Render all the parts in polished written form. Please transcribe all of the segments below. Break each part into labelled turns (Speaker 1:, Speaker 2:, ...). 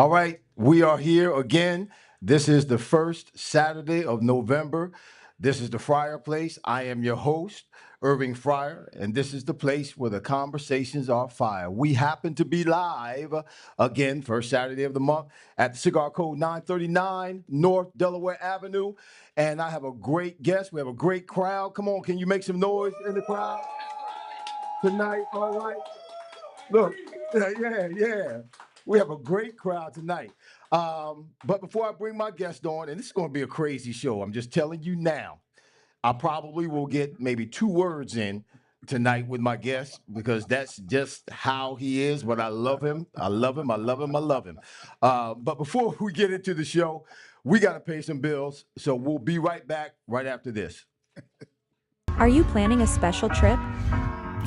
Speaker 1: All right, we are here again. This is the first Saturday of November. This is the Fryar Place. I am your host, Irving Fryer, and this is the place where the conversations are fire. We happen to be live again, first Saturday of the month at the Cigar Code 939 North Delaware Avenue. And I have a great guest. We have a great crowd. Come on, can you make some noise in the crowd tonight? All right. Look, yeah. We have a great crowd tonight. But before I bring my guest on, and this is going to be a crazy show, I'm just telling you now, I probably will get maybe 2 words in tonight with my guest because that's just how he is. But I love him. I love him. I love him. I love him. But before we get into the show, we got to pay some bills. So we'll be right back right after this.
Speaker 2: Are you planning a special trip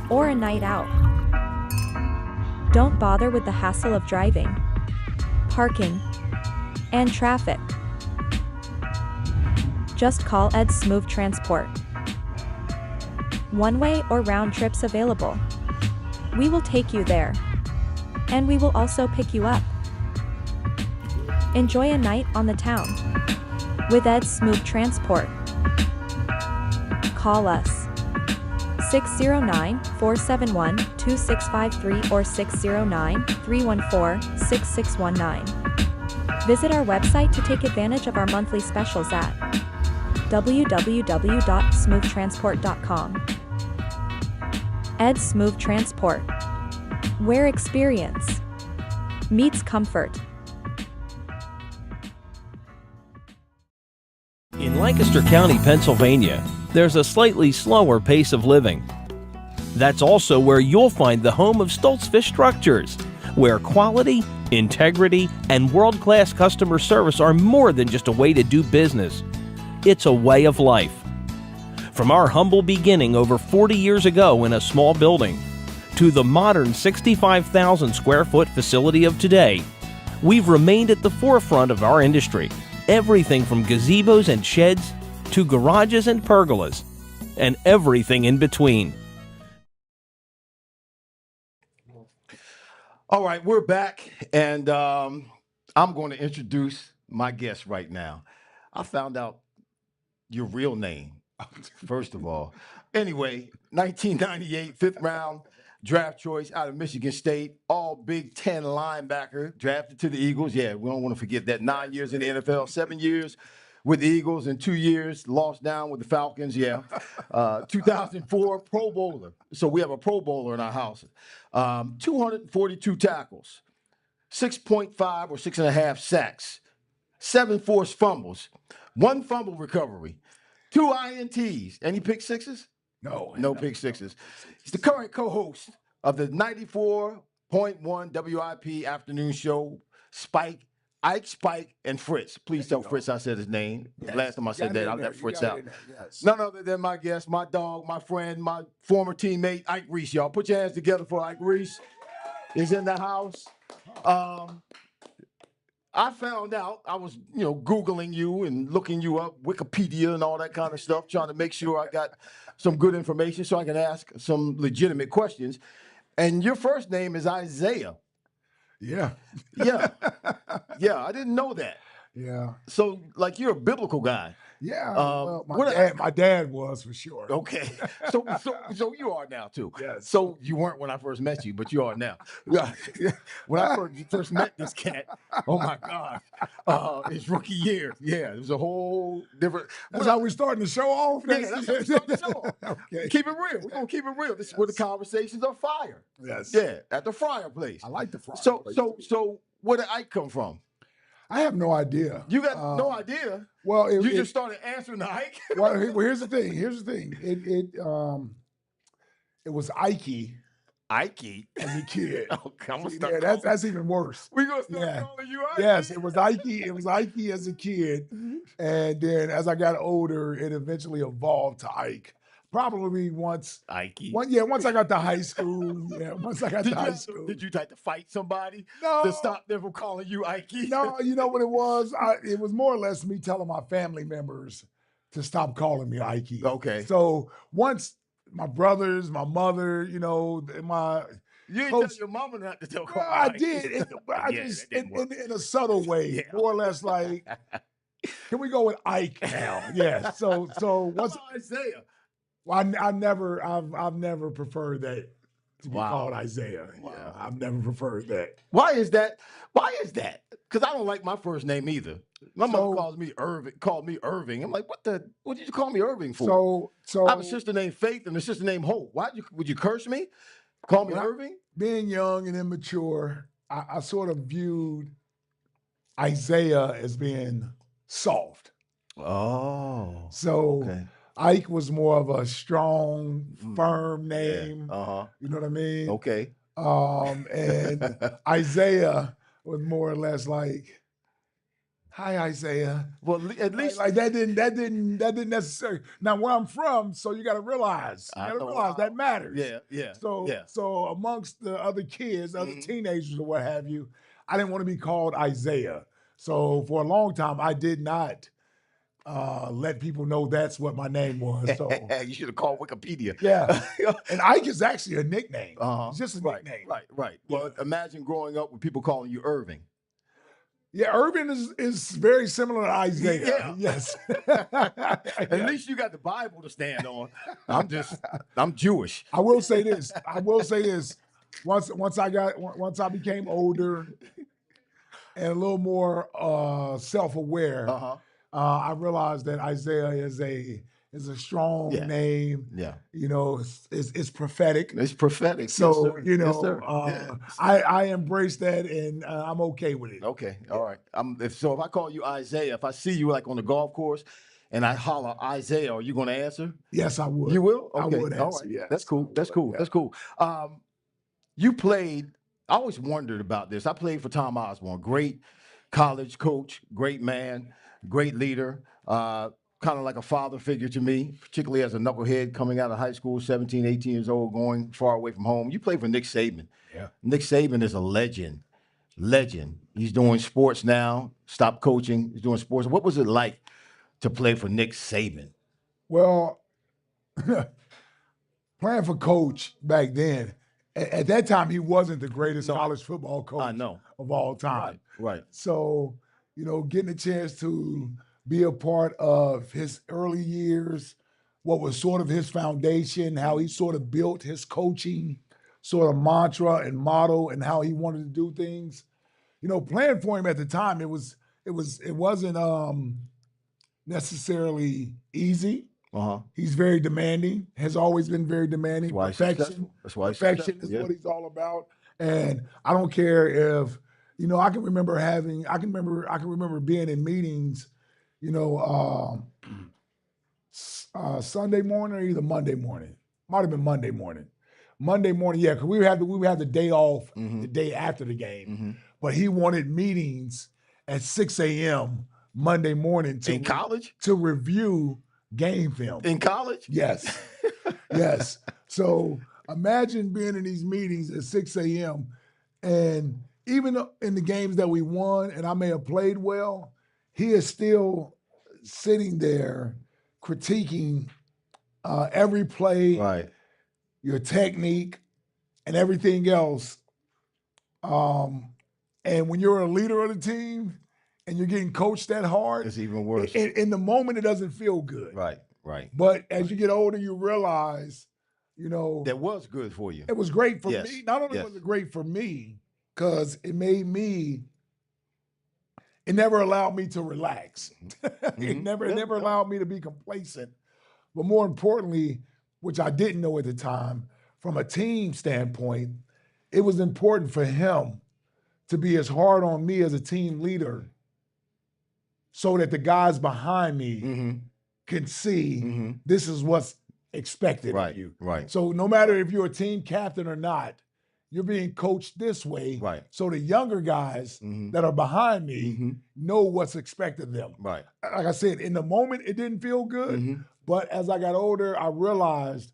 Speaker 2: or a night out? Don't bother with the hassle of driving, parking, and traffic. Just call Ed's Smooth Transport. One-way or round trips available. We will take you there, and we will also pick you up. Enjoy a night on the town with Ed's Smooth Transport. Call us 609-471-2653 or 609-314-6619. Visit our website to take advantage of our monthly specials at www.smooftransport.com. Ed's Smooth Transport, where experience meets comfort.
Speaker 3: In Lancaster County, Pennsylvania, there's a slightly slower pace of living. That's also where you'll find the home of Stoltz Fish Structures, where quality, integrity, and world-class customer service are more than just a way to do business. It's a way of life. From our humble beginning over 40 years ago in a small building, to the modern 65,000 square foot facility of today, we've remained at the forefront of our industry. Everything from gazebos and sheds to garages and pergolas, and everything in between.
Speaker 1: All right, we're back, and I'm going to introduce my guest right now. I found out your real name, first of all. Anyway, 1998, fifth round draft choice out of Michigan State, all Big Ten linebacker, drafted to the Eagles. Yeah, we don't want to forget that. 9 years in the NFL, 7 years with the Eagles, and 2 years lost down with the Falcons. Yeah, 2004 Pro Bowler. So we have a Pro Bowler in our house. 242 tackles, 6.5 or 6.5 sacks, 7 forced fumbles, 1 fumble recovery, 2 INTs. Any pick sixes? No pick sixes. He's the current co-host of the 94.1 WIP afternoon show, Ike, Spike, and Fritz. Please tell Fritz I said his name.
Speaker 4: Yes.
Speaker 1: Last time I said that, I let Fritz out.
Speaker 4: Yes.
Speaker 1: None other than my guest, my dog, my friend, my former teammate, Ike Reese. Y'all put your hands together for Ike Reese. He's in the house. I found out, I was, Googling you and looking you up, Wikipedia and all that kind of stuff, trying to make sure I got some good information so I can ask some legitimate questions. And your first name is Isaiah.
Speaker 4: Yeah.
Speaker 1: Yeah. Yeah, I didn't know that.
Speaker 4: Yeah.
Speaker 1: So, like, you're a biblical guy.
Speaker 4: Yeah.
Speaker 1: Um,
Speaker 4: Well, my dad was for sure.
Speaker 1: Okay. So you are now too.
Speaker 4: Yes.
Speaker 1: So you weren't when I first met you, but you are now. When I first met this cat, oh my God, his rookie year. Yeah, it was a whole different.
Speaker 4: That's how we're starting the show off.
Speaker 1: Yeah, that's how we start the show off.
Speaker 4: Okay.
Speaker 1: Keep it real. We're gonna keep it real. This is where the conversations are fire.
Speaker 4: Yes.
Speaker 1: Yeah, at the Fryar Place.
Speaker 4: I like the fry.
Speaker 1: So where did Ike come from?
Speaker 4: I have no idea.
Speaker 1: You got no idea.
Speaker 4: Well,
Speaker 1: You just started answering the Ike.
Speaker 4: well, here's the thing. It was Ike
Speaker 1: Ike.
Speaker 4: as a kid.
Speaker 1: Okay, I'm gonna
Speaker 4: See,
Speaker 1: start.
Speaker 4: yeah, that's even worse.
Speaker 1: We gonna start
Speaker 4: Yeah.
Speaker 1: calling you Ike.
Speaker 4: Yes, it was Ike. It was Ike as a kid, and then as I got older, it eventually evolved to Ike. Probably once
Speaker 1: Ike.
Speaker 4: once I got to high school. Yeah, once I got to high school.
Speaker 1: Did you try to fight somebody
Speaker 4: No.
Speaker 1: to stop them from calling you Ike?
Speaker 4: No, you know what it was? It was more or less me telling my family members to stop calling me Ike.
Speaker 1: Okay.
Speaker 4: So once my brothers, my mother,
Speaker 1: You ain't tell
Speaker 4: Coach,
Speaker 1: your mama not to tell
Speaker 4: well,
Speaker 1: call me
Speaker 4: I
Speaker 1: Ike.
Speaker 4: did, but I
Speaker 1: Yeah,
Speaker 4: just
Speaker 1: that didn't work.
Speaker 4: in a subtle way,
Speaker 1: Yeah.
Speaker 4: more or less like, can we go with Ike now? Yeah. So
Speaker 1: How
Speaker 4: once
Speaker 1: about Isaiah?
Speaker 4: well, I've never preferred that to be called
Speaker 1: Wow.
Speaker 4: Isaiah. Yeah,
Speaker 1: Wow.
Speaker 4: I've never preferred that.
Speaker 1: Why is that? Why is that? Because I don't like my first name either. My mother
Speaker 4: So
Speaker 1: calls me Irving. Called me Irving. I'm like, what the? What did you call me Irving for?
Speaker 4: so
Speaker 1: I have a
Speaker 4: so
Speaker 1: sister named Faith and a sister named Hope. Why would you curse me? Call me
Speaker 4: when I
Speaker 1: Irving?
Speaker 4: being young and immature, I sort of viewed Isaiah as being soft.
Speaker 1: Oh,
Speaker 4: So
Speaker 1: okay.
Speaker 4: Ike was more of a strong, firm
Speaker 1: Yeah.
Speaker 4: name.
Speaker 1: Uh-huh.
Speaker 4: You know what I mean?
Speaker 1: Okay.
Speaker 4: And Isaiah was more or less like, "Hi, Isaiah."
Speaker 1: Well, at
Speaker 4: Like,
Speaker 1: least
Speaker 4: like that didn't necessarily. Now, where I'm from, so you got to realize,
Speaker 1: I know.
Speaker 4: that matters.
Speaker 1: Yeah, yeah,
Speaker 4: So,
Speaker 1: yeah.
Speaker 4: so amongst the other kids, other
Speaker 1: Mhm.
Speaker 4: teenagers, or what have you, I didn't want to be called Isaiah. So for a long time, I did not let people know that's what my name was. So
Speaker 1: You should have called Wikipedia.
Speaker 4: yeah, and Ike is actually a nickname.
Speaker 1: Uh-huh.
Speaker 4: It's just a
Speaker 1: Right,
Speaker 4: nickname.
Speaker 1: right.
Speaker 4: Yeah.
Speaker 1: Well, imagine growing up with people calling you Irving.
Speaker 4: Yeah, Urban is very similar to Isaiah.
Speaker 1: Yeah.
Speaker 4: Yes.
Speaker 1: At
Speaker 4: Yeah.
Speaker 1: least you got the Bible to stand on. I'm Jewish.
Speaker 4: I will say this. Once I became older and a little more self-aware,
Speaker 1: Uh-huh.
Speaker 4: I realized that Isaiah is a strong
Speaker 1: Yeah.
Speaker 4: name.
Speaker 1: Yeah.
Speaker 4: You know, it's prophetic.
Speaker 1: It's prophetic. Yes,
Speaker 4: So
Speaker 1: sir.
Speaker 4: you
Speaker 1: Yes,
Speaker 4: know,
Speaker 1: sir. Yeah.
Speaker 4: I embrace that, and I'm okay with it.
Speaker 1: Okay. All right. If I call you Isaiah, if I see you like on the golf course and I holler Isaiah, are you going to answer?
Speaker 4: Yes, I would.
Speaker 1: You will?
Speaker 4: I
Speaker 1: Okay.
Speaker 4: would
Speaker 1: All
Speaker 4: answer.
Speaker 1: right.
Speaker 4: Yes,
Speaker 1: That's
Speaker 4: I
Speaker 1: cool. That's
Speaker 4: would,
Speaker 1: cool.
Speaker 4: yeah.
Speaker 1: That's cool. You played, I always wondered about this. I played for Tom Osborne, great college coach, great man, great leader, kind of like a father figure to me, particularly as a knucklehead coming out of high school, 17, 18 years old, going far away from home. You played for Nick Saban.
Speaker 4: Yeah.
Speaker 1: Nick Saban is a legend. Legend. He's doing sports now, stopped coaching, he's doing sports. What was it like to play for Nick Saban?
Speaker 4: Well, playing for coach back then, at that time, he wasn't the greatest
Speaker 1: No,
Speaker 4: college football
Speaker 1: I
Speaker 4: coach
Speaker 1: know.
Speaker 4: of all time.
Speaker 1: Right.
Speaker 4: So, getting a chance to be a part of his early years, what was sort of his foundation, how he sort of built his coaching sort of mantra and motto, and how he wanted to do things. Playing for him at the time, it wasn't necessarily easy.
Speaker 1: Uh-huh.
Speaker 4: He's very demanding, has always been very demanding.
Speaker 1: That's why he's
Speaker 4: Perfection.
Speaker 1: successful. That's why he's
Speaker 4: Perfection
Speaker 1: successful,
Speaker 4: is
Speaker 1: yeah.
Speaker 4: what he's all about. And I don't care if, I can remember being in meetings, Sunday morning or either Monday morning. Might have been Monday morning. Monday morning, yeah, because we would have the day off the day after the game. But he wanted meetings at 6 a.m. Monday morning
Speaker 1: In college?
Speaker 4: to review game film.
Speaker 1: In college?
Speaker 4: Yes. Yes. So imagine being in these meetings at 6 a.m. and even in the games that we won and I may have played well, he is still sitting there critiquing every play,
Speaker 1: Right.
Speaker 4: your technique, and everything else. And when you're a leader of the team and you're getting coached that hard,
Speaker 1: It's even worse.
Speaker 4: in the moment, it doesn't feel good.
Speaker 1: Right. Right.
Speaker 4: But as you get older, you realize,
Speaker 1: That was good for you.
Speaker 4: it was great for
Speaker 1: Yes,
Speaker 4: me. Not only
Speaker 1: yes.
Speaker 4: was it great for me, because it never allowed me to relax. It never allowed me to be complacent. But more importantly, which I didn't know at the time, from a team standpoint, it was important for him to be as hard on me as a team leader so that the guys behind me can see this is what's expected
Speaker 1: Right.
Speaker 4: of you.
Speaker 1: Right.
Speaker 4: So no matter if you're a team captain or not, you're being coached this way.
Speaker 1: Right.
Speaker 4: So the younger guys that are behind me know what's expected of them.
Speaker 1: Right.
Speaker 4: Like I said, in the moment, it didn't feel good. But as I got older, I realized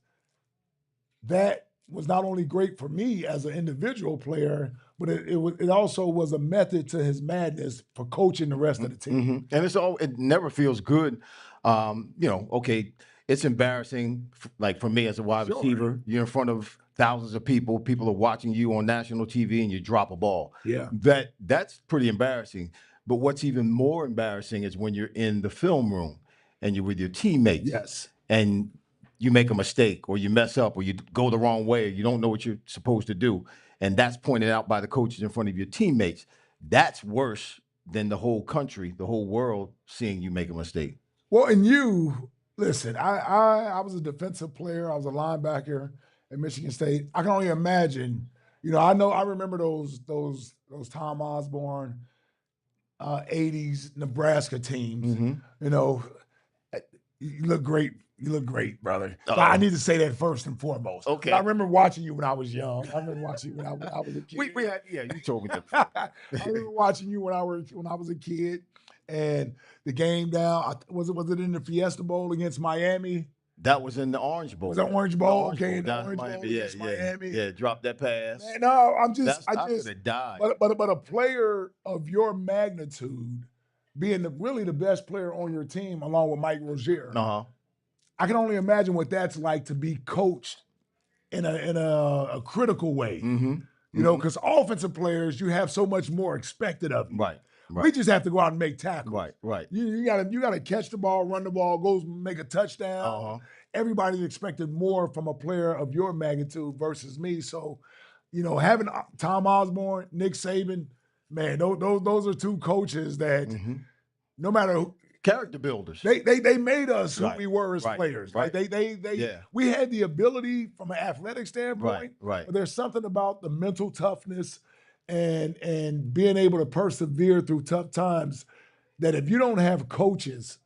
Speaker 4: that was not only great for me as an individual player, but it also was a method to his madness for coaching the rest of the team.
Speaker 1: And it never feels good. Okay, it's embarrassing. Like for me as a wide
Speaker 4: Sure.
Speaker 1: receiver, you're in front of thousands of people. People are watching you on national TV, and you drop a ball.
Speaker 4: Yeah.
Speaker 1: That's pretty embarrassing. But what's even more embarrassing is when you're in the film room and you're with your teammates,
Speaker 4: Yes.
Speaker 1: and you make a mistake or you mess up or you go the wrong way, you don't know what you're supposed to do, and that's pointed out by the coaches in front of your teammates. That's worse than the whole country, the whole world seeing you make a mistake.
Speaker 4: Well, and you listen. I was a defensive player. I was a linebacker at Michigan State. I can only imagine. I remember those Tom Osborne '80s Nebraska teams. You know, you look great. You look great, brother. So I need to say that first and foremost.
Speaker 1: Okay.
Speaker 4: I remember watching you when I was young. I remember watching you when I was a kid.
Speaker 1: We had, yeah, you told me that.
Speaker 4: I remember watching you when I was a kid, and the game down. Was it in the Fiesta Bowl against Miami?
Speaker 1: That was in the Orange Bowl.
Speaker 4: Was that Orange Bowl? Okay, in the
Speaker 1: down in
Speaker 4: Orange Bowl
Speaker 1: Miami.
Speaker 4: against Miami.
Speaker 1: Yeah, drop that pass.
Speaker 4: Man, no, I
Speaker 1: could
Speaker 4: just
Speaker 1: have died.
Speaker 4: but a player of your magnitude, being really the best player on your team, along with Mike Rozier. I can only imagine what that's like to be coached in a critical way. Because offensive players, you have so much more expected of you.
Speaker 1: Right.
Speaker 4: We just have to go out and make tackles.
Speaker 1: Right.
Speaker 4: You gotta catch the ball, run the ball, go make a touchdown. Everybody's expected more from a player of your magnitude versus me. So, having Tom Osborne, Nick Saban, man, those are two coaches that no matter who,
Speaker 1: character builders.
Speaker 4: They made us who we were as players.
Speaker 1: Right.
Speaker 4: We had the ability from an athletic standpoint.
Speaker 1: Right.
Speaker 4: But there's something about the mental toughness and being able to persevere through tough times that if you don't have coaches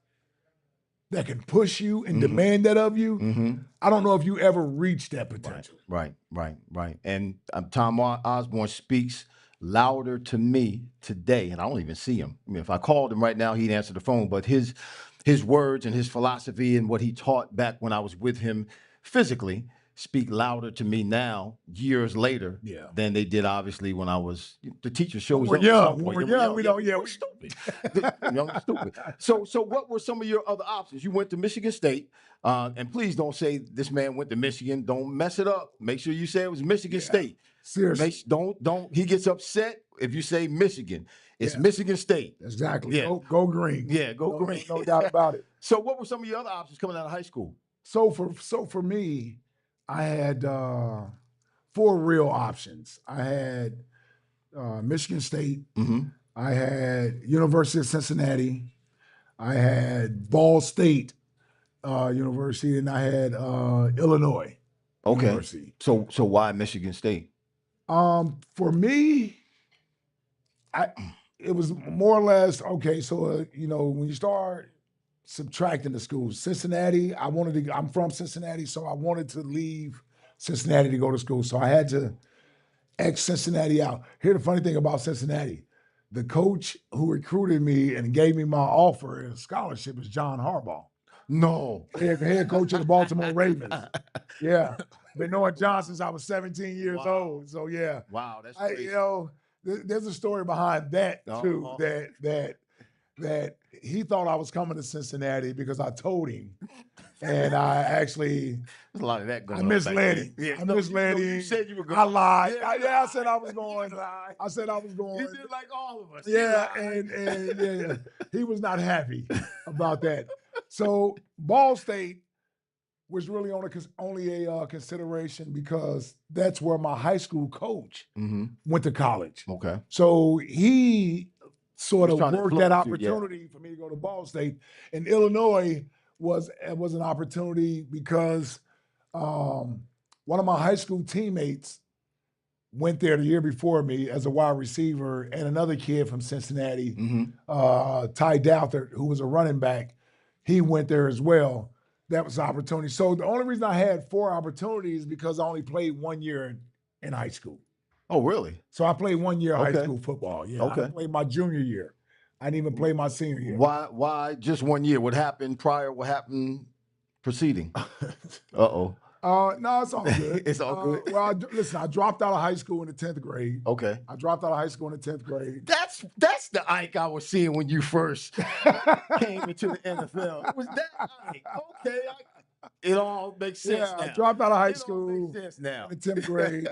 Speaker 4: that can push you and demand that of you, I don't know if you ever reach that potential.
Speaker 1: Right. And Tom Osborne speaks louder to me today, and I don't even see him. I mean, if I called him right now, he'd answer the phone. But his words and his philosophy and what he taught back when I was with him physically speak louder to me now, years later, than they did obviously when I was. The teacher shows
Speaker 4: We're
Speaker 1: up.
Speaker 4: young. We're
Speaker 1: stupid. Young and stupid. So what were some of your other options? You went to Michigan State, and please don't say this man went to Michigan. Don't mess it up. Make sure you say it was Michigan State.
Speaker 4: Seriously.
Speaker 1: Don't. He gets upset if you say Michigan. It's Michigan State.
Speaker 4: Exactly.
Speaker 1: Yeah.
Speaker 4: Go green.
Speaker 1: Yeah, go green.
Speaker 4: No doubt about it.
Speaker 1: So what were some of your other options coming out of high school?
Speaker 4: So for me, I had 4 real options. I had Michigan State. I had University of Cincinnati. I had Ball State University, and I had Illinois University.
Speaker 1: So why Michigan State?
Speaker 4: For me, it was more or less okay. So when you start subtracting the schools, Cincinnati, I'm from Cincinnati, so I wanted to leave Cincinnati to go to school. So I had to X Cincinnati out. Here's the funny thing about Cincinnati. The coach who recruited me and gave me my offer and scholarship is John Harbaugh.
Speaker 1: No.
Speaker 4: Head coach of the Baltimore Ravens. Yeah. Been knowing John since I was 17 years old. So yeah.
Speaker 1: Wow, that's crazy.
Speaker 4: There's a story behind that too, that he thought I was coming to Cincinnati because I told him. And I actually
Speaker 1: There's a lot of that going on.
Speaker 4: misled him. I misled him.
Speaker 1: You said you were going.
Speaker 4: I lied. I said I was going. I said I was going.
Speaker 1: You did like all of us.
Speaker 4: Yeah, and he was not happy about that. So Ball State was really only a consideration because that's where my high school coach went to college.
Speaker 1: Okay.
Speaker 4: So he sort of worked that opportunity for me to go to Ball State. And Illinois was an opportunity because one of my high school teammates went there the year before me as a wide receiver, and another kid from Cincinnati, Ty Douther, who was a running back, he went there as well. That was an opportunity. So the only reason I had 4 opportunities is because I only played 1 year in high school.
Speaker 1: Oh, really?
Speaker 4: So I played 1 year high school football. Yeah, I played my junior year. I didn't even play my senior year.
Speaker 1: Why just 1 year? What happened prior? What happened preceding? Uh-oh.
Speaker 4: No, it's all good.
Speaker 1: It's all good.
Speaker 4: Well, listen, I dropped out of high school in the 10th grade.
Speaker 1: Okay.
Speaker 4: I dropped out of high school in the 10th grade.
Speaker 1: That's the Ike I was seeing when you first came into the NFL. It was that Ike. Okay. It all makes sense
Speaker 4: Yeah,
Speaker 1: now.
Speaker 4: I dropped out of high
Speaker 1: It all makes
Speaker 4: school
Speaker 1: sense now.
Speaker 4: in the 10th grade,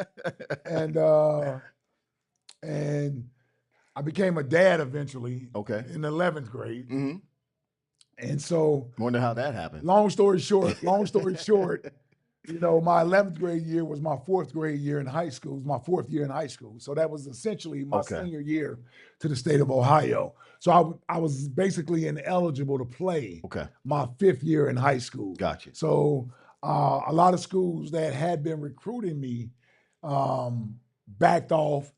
Speaker 4: and and I became a dad eventually
Speaker 1: Okay.
Speaker 4: in the 11th grade.
Speaker 1: Mm-hmm.
Speaker 4: And so,
Speaker 1: Wonder how that happened.
Speaker 4: long story short, you know, my 11th grade year was my 4th grade year in high school. It was my 4th year in high school. So that was essentially my
Speaker 1: Okay.
Speaker 4: senior year to the state of Ohio. So I was basically ineligible to play
Speaker 1: Okay.
Speaker 4: my 5th year in high school.
Speaker 1: Gotcha.
Speaker 4: So a lot of schools that had been recruiting me backed off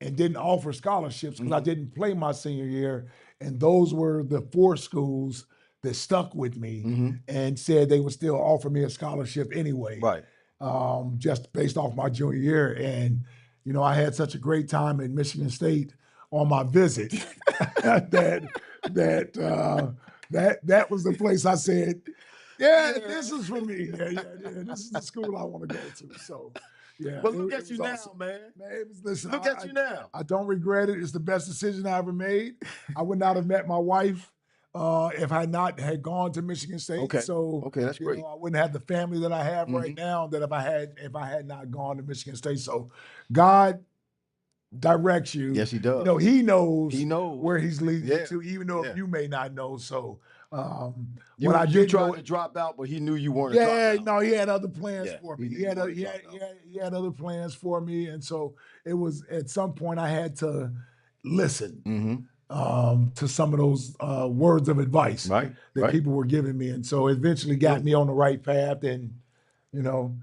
Speaker 4: and didn't offer scholarships because I didn't play my senior year. And those were the 4 schools that stuck with me and said they would still offer me a scholarship anyway,
Speaker 1: Right.
Speaker 4: just based off my junior year. And, you know, I had such a great time at Michigan State on my visit that was the place I said, yeah, this is for me. Yeah. This is the school I want to go to. So, yeah.
Speaker 1: But look at
Speaker 4: it
Speaker 1: you
Speaker 4: was
Speaker 1: now,
Speaker 4: awesome.
Speaker 1: man.
Speaker 4: Man, listen,
Speaker 1: Look at you now.
Speaker 4: I don't regret it. It's the best decision I ever made. I would not have met my wife if I not had gone to Michigan State.
Speaker 1: Okay.
Speaker 4: So
Speaker 1: Okay, that's
Speaker 4: you
Speaker 1: great.
Speaker 4: know, I wouldn't have the family that I have right now that if I had not gone to Michigan State. So God directs you.
Speaker 1: Yes, he does.
Speaker 4: You know, he knows
Speaker 1: He knows.
Speaker 4: where he's leading you
Speaker 1: Yeah.
Speaker 4: to, even though
Speaker 1: Yeah.
Speaker 4: you may not know. So
Speaker 1: You,
Speaker 4: what I
Speaker 1: you
Speaker 4: did
Speaker 1: tried
Speaker 4: know,
Speaker 1: to drop out, but he knew you weren't
Speaker 4: yeah,
Speaker 1: a dropout.
Speaker 4: no, he had other plans
Speaker 1: Yeah,
Speaker 4: for
Speaker 1: he
Speaker 4: me.
Speaker 1: knew
Speaker 4: He
Speaker 1: you
Speaker 4: had,
Speaker 1: weren't a
Speaker 4: he, had,
Speaker 1: dropout.
Speaker 4: he had other plans for me, and so it was at some point I had to listen to some of those words of advice
Speaker 1: Right.
Speaker 4: that
Speaker 1: Right.
Speaker 4: people were giving me, and so it eventually got me on the right path, and you know,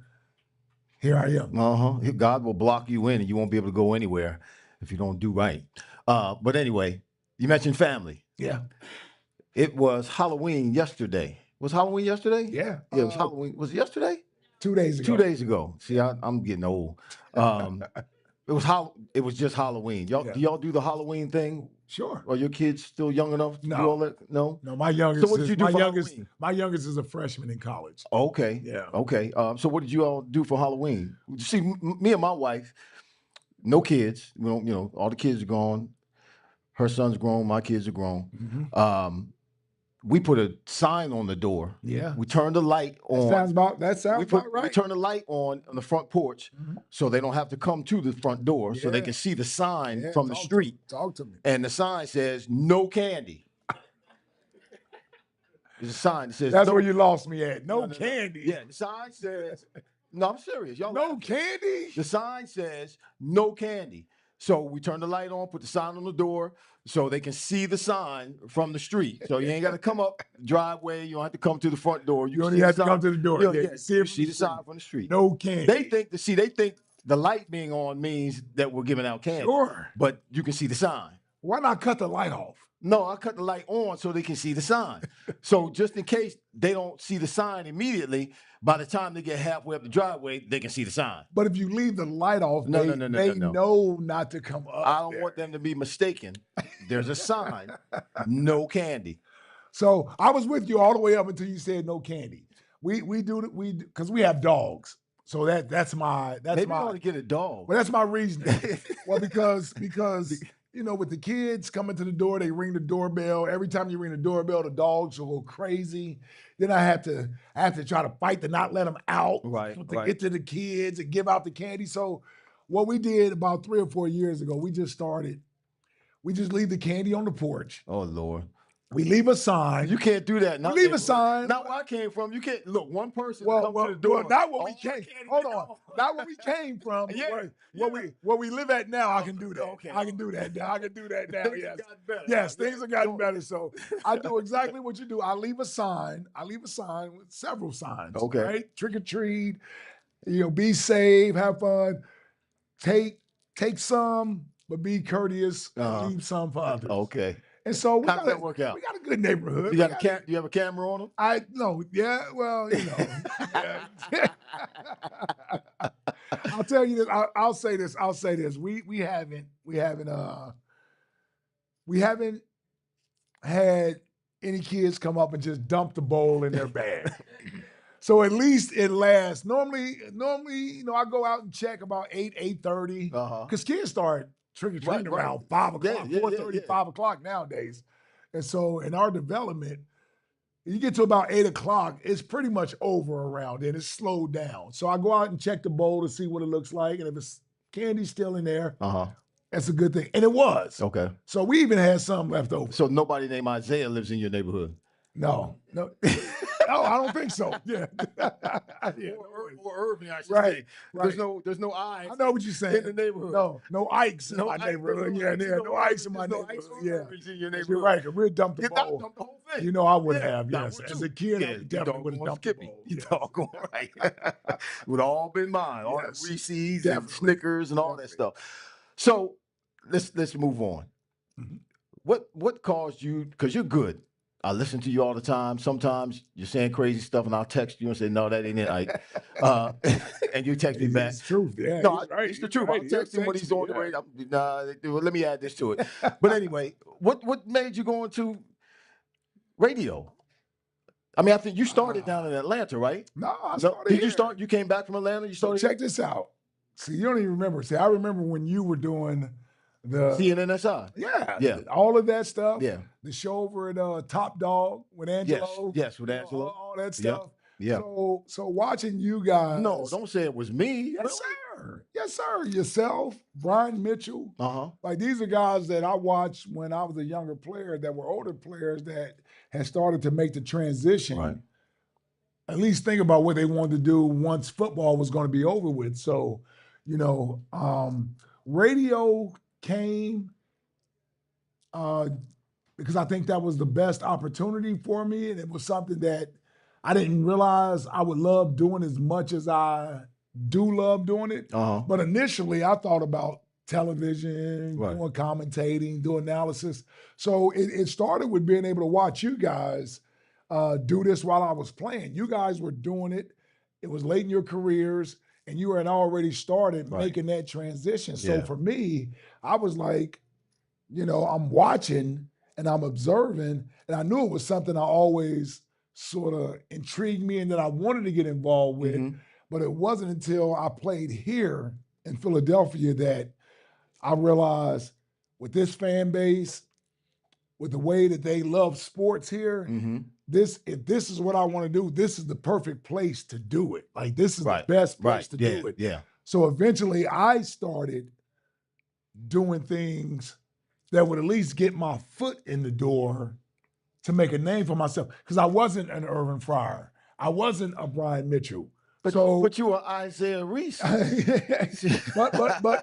Speaker 4: here I am.
Speaker 1: God will block you in, and you won't be able to go anywhere if you don't do right. But anyway, you mentioned family.
Speaker 4: Yeah,
Speaker 1: It was Halloween yesterday. Was Halloween yesterday?
Speaker 4: yeah.
Speaker 1: Yeah, it was Halloween. Was it yesterday?
Speaker 4: 2 days ago.
Speaker 1: 2 days ago. See, I'm getting old. It was just Halloween. Y'all,
Speaker 4: Yeah.
Speaker 1: do y'all do the Halloween thing?
Speaker 4: Sure.
Speaker 1: Are your kids still young enough to do
Speaker 4: No.
Speaker 1: all that? No.
Speaker 4: No, my youngest.
Speaker 1: So what did you do for Halloween?
Speaker 4: My youngest is a freshman in college.
Speaker 1: Okay.
Speaker 4: Yeah.
Speaker 1: Okay. So what did you all do for Halloween? See, me and my wife, no kids. We don't, all the kids are gone. Her son's grown. My kids are grown. We put a sign on the door.
Speaker 4: Yeah.
Speaker 1: We turned the light on.
Speaker 4: That sounds about right.
Speaker 1: We turn the light on the front porch so they don't have to come to the front door so they can see the sign from the street.
Speaker 4: Talk to me.
Speaker 1: And the sign says, no candy. There's a sign that says,
Speaker 4: That's
Speaker 1: no,
Speaker 4: where you lost me at. No candy.
Speaker 1: Yeah, the sign says, no, I'm serious. Y'all
Speaker 4: No
Speaker 1: laughing.
Speaker 4: candy?
Speaker 1: The sign says, no candy. So we turn the light on, put the sign on the door so they can see the sign from the street. So you ain't got to come up the driveway. You don't have to come to the front door.
Speaker 4: You only have to come to the door.
Speaker 1: Yeah,
Speaker 4: see
Speaker 1: you
Speaker 4: it
Speaker 1: see the sign from the street.
Speaker 4: No candy.
Speaker 1: They think the light being on means that we're giving out candy.
Speaker 4: Sure.
Speaker 1: But you can see the sign.
Speaker 4: Why not cut the light off?
Speaker 1: No, I cut the light on so they can see the sign. So just in case they don't see the sign immediately, by the time they get halfway up the driveway, they can see the sign.
Speaker 4: But if you leave the light off,
Speaker 1: No,
Speaker 4: they know not to come up.
Speaker 1: I don't want them to be mistaken. There's a sign, no candy.
Speaker 4: So I was with you all the way up until you said no candy. We because we have dogs. So that's my
Speaker 1: Maybe you ought to get a dog.
Speaker 4: Well, that's my reasoning. Well, because you know, with the kids coming to the door, they ring the doorbell. Every time you ring the doorbell, the dogs will go crazy. Then I have to try to fight to not let them out, to get to the kids and give out the candy. So what we did about 3 or 4 years ago, we just leave the candy on the porch.
Speaker 1: Oh, Lord.
Speaker 4: We leave a sign.
Speaker 1: You can't do that.
Speaker 4: Leave a sign.
Speaker 1: Not where I came from. You can't look. One person come to the door.
Speaker 4: Well, not where we came. Hold on. Not where we came from. Where we live at now, I can do that.
Speaker 1: Okay.
Speaker 4: I can do that now. I can do that now.
Speaker 1: Things
Speaker 4: Yes.
Speaker 1: have gotten better.
Speaker 4: Yes, things have gotten better. So I do exactly what you do. I leave a sign. With several signs.
Speaker 1: Okay.
Speaker 4: Right? Trick or treat. Be safe. Have fun. Take some, but be courteous. Leave some for others.
Speaker 1: Okay.
Speaker 4: And so
Speaker 1: How does that work out?
Speaker 4: We got a good neighborhood.
Speaker 1: You got you have a camera on them?
Speaker 4: No, yeah, well, yeah. I'll tell you this. I'll say this. We haven't had any kids come up and just dump the bowl in their bag. So at least it lasts. Normally, I go out and check about 8:30. Because kids start trick-or-treating around 5 o'clock, 4:30, 5 o'clock nowadays. And so in our development, You get to about 8 o'clock, it's pretty much over around then. It's slowed down. So I go out and check the bowl to see what it looks like. And if it's candy's still in there, that's a good thing. And it was.
Speaker 1: Okay.
Speaker 4: So we even had some left over.
Speaker 1: So nobody named Isaiah lives in your neighborhood?
Speaker 4: No. No, I don't think so. Yeah. Yeah.
Speaker 1: Or Irving, I should
Speaker 4: Right,
Speaker 1: say.
Speaker 4: right.
Speaker 1: There's no eyes
Speaker 4: I know what you're saying.
Speaker 1: in the neighborhood.
Speaker 4: No Ikes in my
Speaker 1: Ike-
Speaker 4: neighborhood.
Speaker 1: no
Speaker 4: Yeah,
Speaker 1: Ikes,
Speaker 4: yeah, no Ikes in my
Speaker 1: no
Speaker 4: neighborhood.
Speaker 1: Ikes or
Speaker 4: Yeah.
Speaker 1: Irvings in your
Speaker 4: You're
Speaker 1: neighborhood.
Speaker 4: right. We'd dump the
Speaker 1: You
Speaker 4: bowl.
Speaker 1: dumped the whole thing.
Speaker 4: You know I would
Speaker 1: Yeah,
Speaker 4: have,
Speaker 1: I
Speaker 4: yes.
Speaker 1: would
Speaker 4: As
Speaker 1: too.
Speaker 4: a kid,
Speaker 1: Yeah,
Speaker 4: I
Speaker 1: you
Speaker 4: definitely would have
Speaker 1: doggone
Speaker 4: dumped the
Speaker 1: Skippy.
Speaker 4: bowl.
Speaker 1: You
Speaker 4: Yes.
Speaker 1: doggone right. Would all been mine. All
Speaker 4: Yes,
Speaker 1: the Reese's and
Speaker 4: definitely.
Speaker 1: Snickers and all that
Speaker 4: Definitely.
Speaker 1: stuff. So let's move on.
Speaker 4: Mhm.
Speaker 1: What caused you? Because you're good. I listen to you all the time. Sometimes you're saying crazy stuff, and I'll text you and say, "No, that ain't it, Ike." And you text me back.
Speaker 4: It's truth. Yeah,
Speaker 1: No,
Speaker 4: he's right.
Speaker 1: it's the
Speaker 4: He's
Speaker 1: truth.
Speaker 4: right.
Speaker 1: I'll
Speaker 4: He'll
Speaker 1: text him when he's
Speaker 4: me,
Speaker 1: on the
Speaker 4: yeah.
Speaker 1: radio. Well, let me add this to it. But anyway, what made you go into radio? I mean, I think you started down in Atlanta, right?
Speaker 4: No, I
Speaker 1: No,
Speaker 4: started
Speaker 1: did you
Speaker 4: here.
Speaker 1: start? You came back from Atlanta. You
Speaker 4: So
Speaker 1: started
Speaker 4: check this out. See, you don't even remember. See, I remember when you were doing the
Speaker 1: CNNSI.
Speaker 4: yeah, all of that stuff.
Speaker 1: Yeah.
Speaker 4: The show over at Top Dog with Angelo.
Speaker 1: Yes, with
Speaker 4: you know,
Speaker 1: Angelo.
Speaker 4: all that
Speaker 1: Yep,
Speaker 4: stuff.
Speaker 1: yep.
Speaker 4: So watching you guys.
Speaker 1: No, don't say it was me.
Speaker 4: Yes, sir. Yes, sir. Yourself, Brian Mitchell.
Speaker 1: Uh-huh.
Speaker 4: Like these are guys that I watched when I was a younger player that were older players that had started to make the transition.
Speaker 1: Right.
Speaker 4: At least think about what they wanted to do once football was going to be over with. So, radio came because I think that was the best opportunity for me. And it was something that I didn't realize I would love doing as much as I do love doing it.
Speaker 1: Uh-huh.
Speaker 4: But initially, I thought about television,
Speaker 1: Right.
Speaker 4: doing commentating, doing analysis. So it started with being able to watch you guys do this while I was playing. You guys were doing it. It was late in your careers, and you had already started
Speaker 1: Right.
Speaker 4: making that transition. So
Speaker 1: Yeah.
Speaker 4: for me, I was like, I'm watching and I'm observing, and I knew it was something I always sort of intrigued me and that I wanted to get involved with.
Speaker 1: Mhm.
Speaker 4: But it wasn't until I played here in Philadelphia that I realized with this fan base, with the way that they love sports here,
Speaker 1: Mhm.
Speaker 4: if this is what I want to do, this is the perfect place to do it. Like this is
Speaker 1: Right.
Speaker 4: the best place
Speaker 1: Right.
Speaker 4: to
Speaker 1: Yeah.
Speaker 4: do it.
Speaker 1: Yeah.
Speaker 4: So eventually I started doing things that would at least get my foot in the door to make a name for myself. Because I wasn't an Irvin Fryar. I wasn't a Brian Mitchell.
Speaker 1: But you were Isaiah Reese.
Speaker 4: but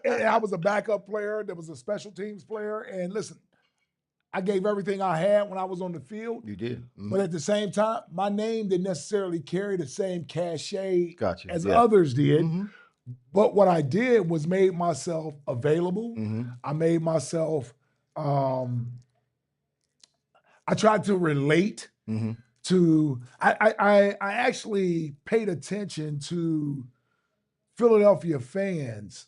Speaker 4: I was a backup player. There was a special teams player. And listen, I gave everything I had when I was on the field.
Speaker 1: You did. Mhm.
Speaker 4: But at the same time, my name didn't necessarily carry the same cachet
Speaker 1: Gotcha.
Speaker 4: as
Speaker 1: Yeah.
Speaker 4: others did.
Speaker 1: Mhm.
Speaker 4: But what I did was made myself available.
Speaker 1: Mhm.
Speaker 4: I made myself, I tried to relate
Speaker 1: Mhm.
Speaker 4: to, I actually paid attention to Philadelphia fans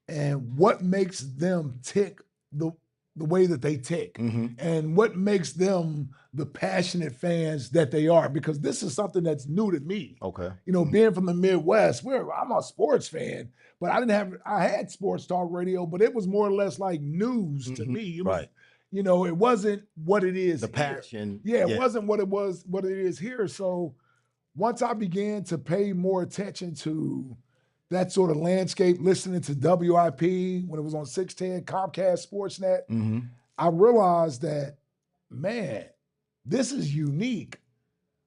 Speaker 4: and what makes them tick the way that they tick
Speaker 1: Mhm.
Speaker 4: and what makes them the passionate fans that they are, because this is something that's new to me.
Speaker 1: Okay.
Speaker 4: Being from the Midwest, where I'm a sports fan, but I had sports talk radio, but it was more or less like news to
Speaker 1: Mhm.
Speaker 4: me. It was,
Speaker 1: Right.
Speaker 4: it wasn't what it is.
Speaker 1: The
Speaker 4: here.
Speaker 1: passion.
Speaker 4: Yeah, it wasn't what it is here. So once I began to pay more attention to that sort of landscape, listening to WIP when it was on 610, Comcast Sportsnet,
Speaker 1: Mhm.
Speaker 4: I realized that, man, this is unique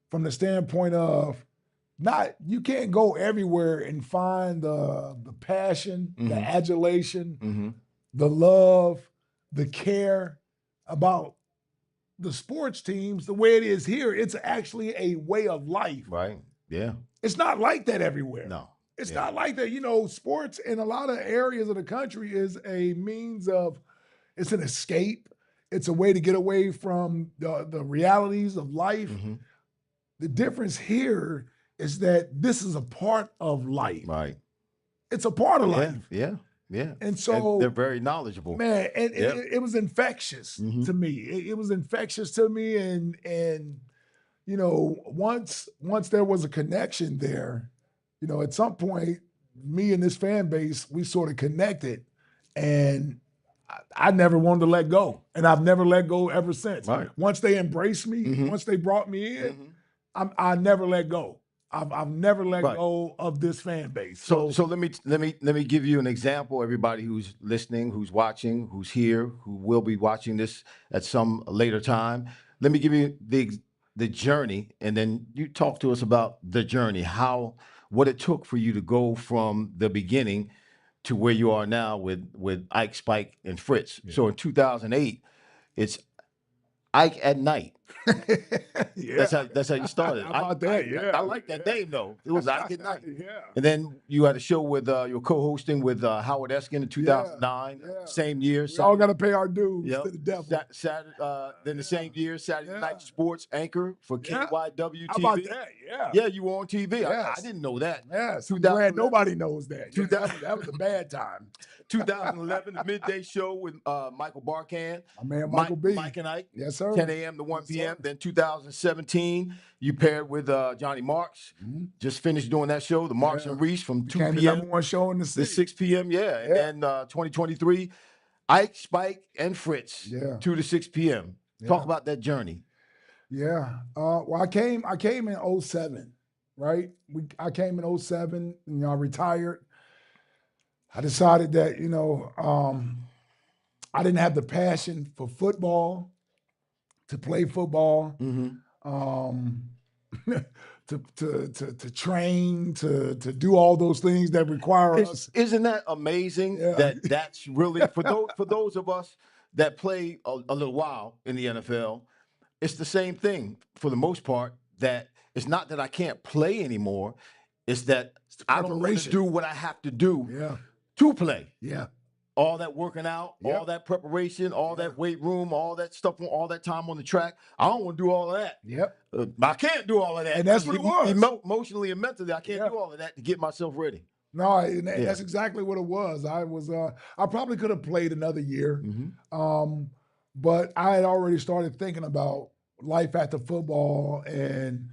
Speaker 4: from the standpoint of you can't go everywhere and find the passion, the
Speaker 1: Mhm.
Speaker 4: adulation,
Speaker 1: Mhm.
Speaker 4: the love, the care about the sports teams the way it is here. It's actually a way of life.
Speaker 1: Right. Yeah.
Speaker 4: It's not like that everywhere.
Speaker 1: No.
Speaker 4: It's
Speaker 1: Yeah.
Speaker 4: not like that. Sports in a lot of areas of the country is a means of, it's an escape. It's a way to get away from the realities of life.
Speaker 1: Mhm.
Speaker 4: The difference here is that this is a part of life.
Speaker 1: Right.
Speaker 4: It's a part of
Speaker 1: Yeah.
Speaker 4: life.
Speaker 1: Yeah. Yeah.
Speaker 4: And so,
Speaker 1: they're very knowledgeable.
Speaker 4: man, and
Speaker 1: Yep.
Speaker 4: it was infectious
Speaker 1: Mhm.
Speaker 4: to me. It was infectious to me. And once there was a connection there, at some point, me and this fan base, we sort of connected. And I never wanted to let go, and I've never let go ever since.
Speaker 1: Right.
Speaker 4: Once they embraced me, once they brought me in, I never let go. I've never let
Speaker 1: Right.
Speaker 4: go of this fan base.
Speaker 1: So let me give you an example. Everybody who's listening, who's watching, who's here, who will be watching this at some later time. Let me give you the journey, and then you talk to us about the journey, what it took for you to go from the beginning to where you are now with Ike, Spike, and Fritz. So in 2008, it's Ike at night.
Speaker 4: Yeah.
Speaker 1: That's how you started.
Speaker 4: How about that? Yeah.
Speaker 1: I like that name though. It was Ike at night.
Speaker 4: Yeah.
Speaker 1: And then you had a show with you're co-hosting with Howard Eskin in 2009.
Speaker 4: yeah.
Speaker 1: Same year.
Speaker 4: We all got to pay our dues
Speaker 1: Yep.
Speaker 4: to the devil.
Speaker 1: Then the same year, Saturday Night Sports anchor for
Speaker 4: Yeah.
Speaker 1: KYW
Speaker 4: How
Speaker 1: TV.
Speaker 4: about that? Yeah.
Speaker 1: Yeah, you were on TV. I
Speaker 4: Yes.
Speaker 1: didn't know that.
Speaker 4: Yes. I'm glad
Speaker 1: 2011.
Speaker 4: nobody knows that. Yeah, that was a bad time.
Speaker 1: 2011, the midday show with Michael Barkan.
Speaker 4: My man Michael B.
Speaker 1: Mike and Ike.
Speaker 4: Yes, sir.
Speaker 1: 10 a.m. to 1
Speaker 4: Yes,
Speaker 1: p.m.
Speaker 4: sir.
Speaker 1: Then 2017, you paired with Johnny Marks. Just finished doing that show, the Marks and Reese from 2
Speaker 4: Became the
Speaker 1: p.m.
Speaker 4: number one show in the
Speaker 1: to
Speaker 4: city.
Speaker 1: 6 p.m. Yeah. And then 2023, Ike, Spike, and Fritz,
Speaker 4: Yeah.
Speaker 1: 2 to 6 p.m. Talk about that journey.
Speaker 4: Yeah. Well, I came in 07, right? I came in 07, I retired. I decided that, I didn't have the passion for football, to play football, to train, to do all those things that require us.
Speaker 1: Isn't that amazing?
Speaker 4: Yeah.
Speaker 1: That's really for those of us that play a little while in the NFL. It's the same thing for the most part. That it's not that I can't play anymore. It's that I don't want to
Speaker 4: preparation.
Speaker 1: do what I have to do
Speaker 4: Yeah.
Speaker 1: to play.
Speaker 4: Yeah.
Speaker 1: All that working out,
Speaker 4: Yep.
Speaker 1: all that preparation, all that weight room, all that stuff, all that time on the track. I don't want to do all of that.
Speaker 4: Yep.
Speaker 1: I can't do all of that.
Speaker 4: And that's what it was.
Speaker 1: Emotionally and mentally, I can't do all of that to get myself ready.
Speaker 4: No, and that's exactly what it was. I probably could have played another year, but I had already started thinking about life after football, and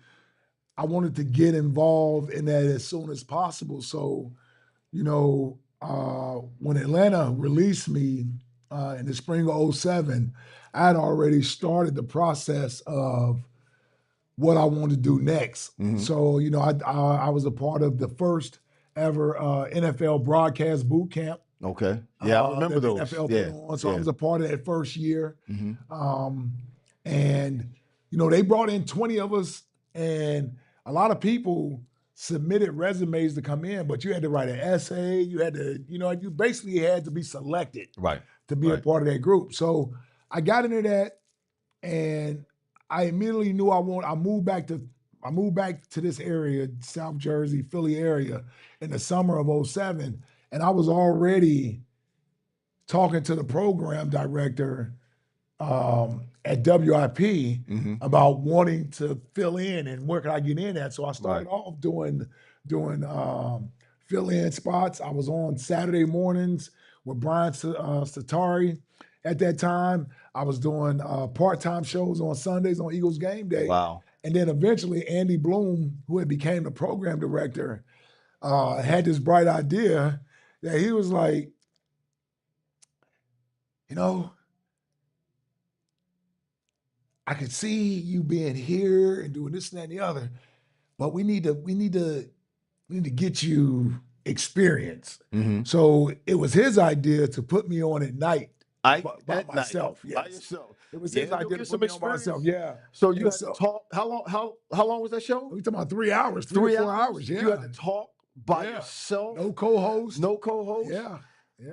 Speaker 4: I wanted to get involved in that as soon as possible. So, when Atlanta released me in the spring of 07, I had already started the process of what I wanted to do next. So, I was a part of the first ever NFL broadcast boot camp.
Speaker 1: Okay. Yeah, I remember
Speaker 4: that the
Speaker 1: those.
Speaker 4: NFL
Speaker 1: Yeah.
Speaker 4: put on. So I was a part of that first year. And, they brought in 20 of us, and a lot of people submitted resumes to come in, but you had to write an essay. You had to, you basically had to be selected to be a part of that group. So I got into that, and I immediately knew I moved back to this area, South Jersey, Philly area, in the summer of 07, and I was already talking to the program director at WIP about wanting to fill in and where could I get in at. So I started off doing fill-in spots. I was on Saturday mornings with Brian Satari. At that time, I was doing part-time shows on Sundays on Eagles Game Day.
Speaker 1: Wow.
Speaker 4: And then eventually Andy Bloom, who had became the program director, had this bright idea that he was like, I could see you being here and doing this and that and the other, but we need to get you experience. So it was his idea to put me on at night by myself.
Speaker 1: By yourself.
Speaker 4: It was his idea to put me on by myself. Yeah.
Speaker 1: So you had to talk. How long was that show?
Speaker 4: We talking about 3 hours, 3 or 4 hours. Yeah.
Speaker 1: You had to talk by yourself.
Speaker 4: No co-host.
Speaker 1: No co-host.
Speaker 4: Yeah.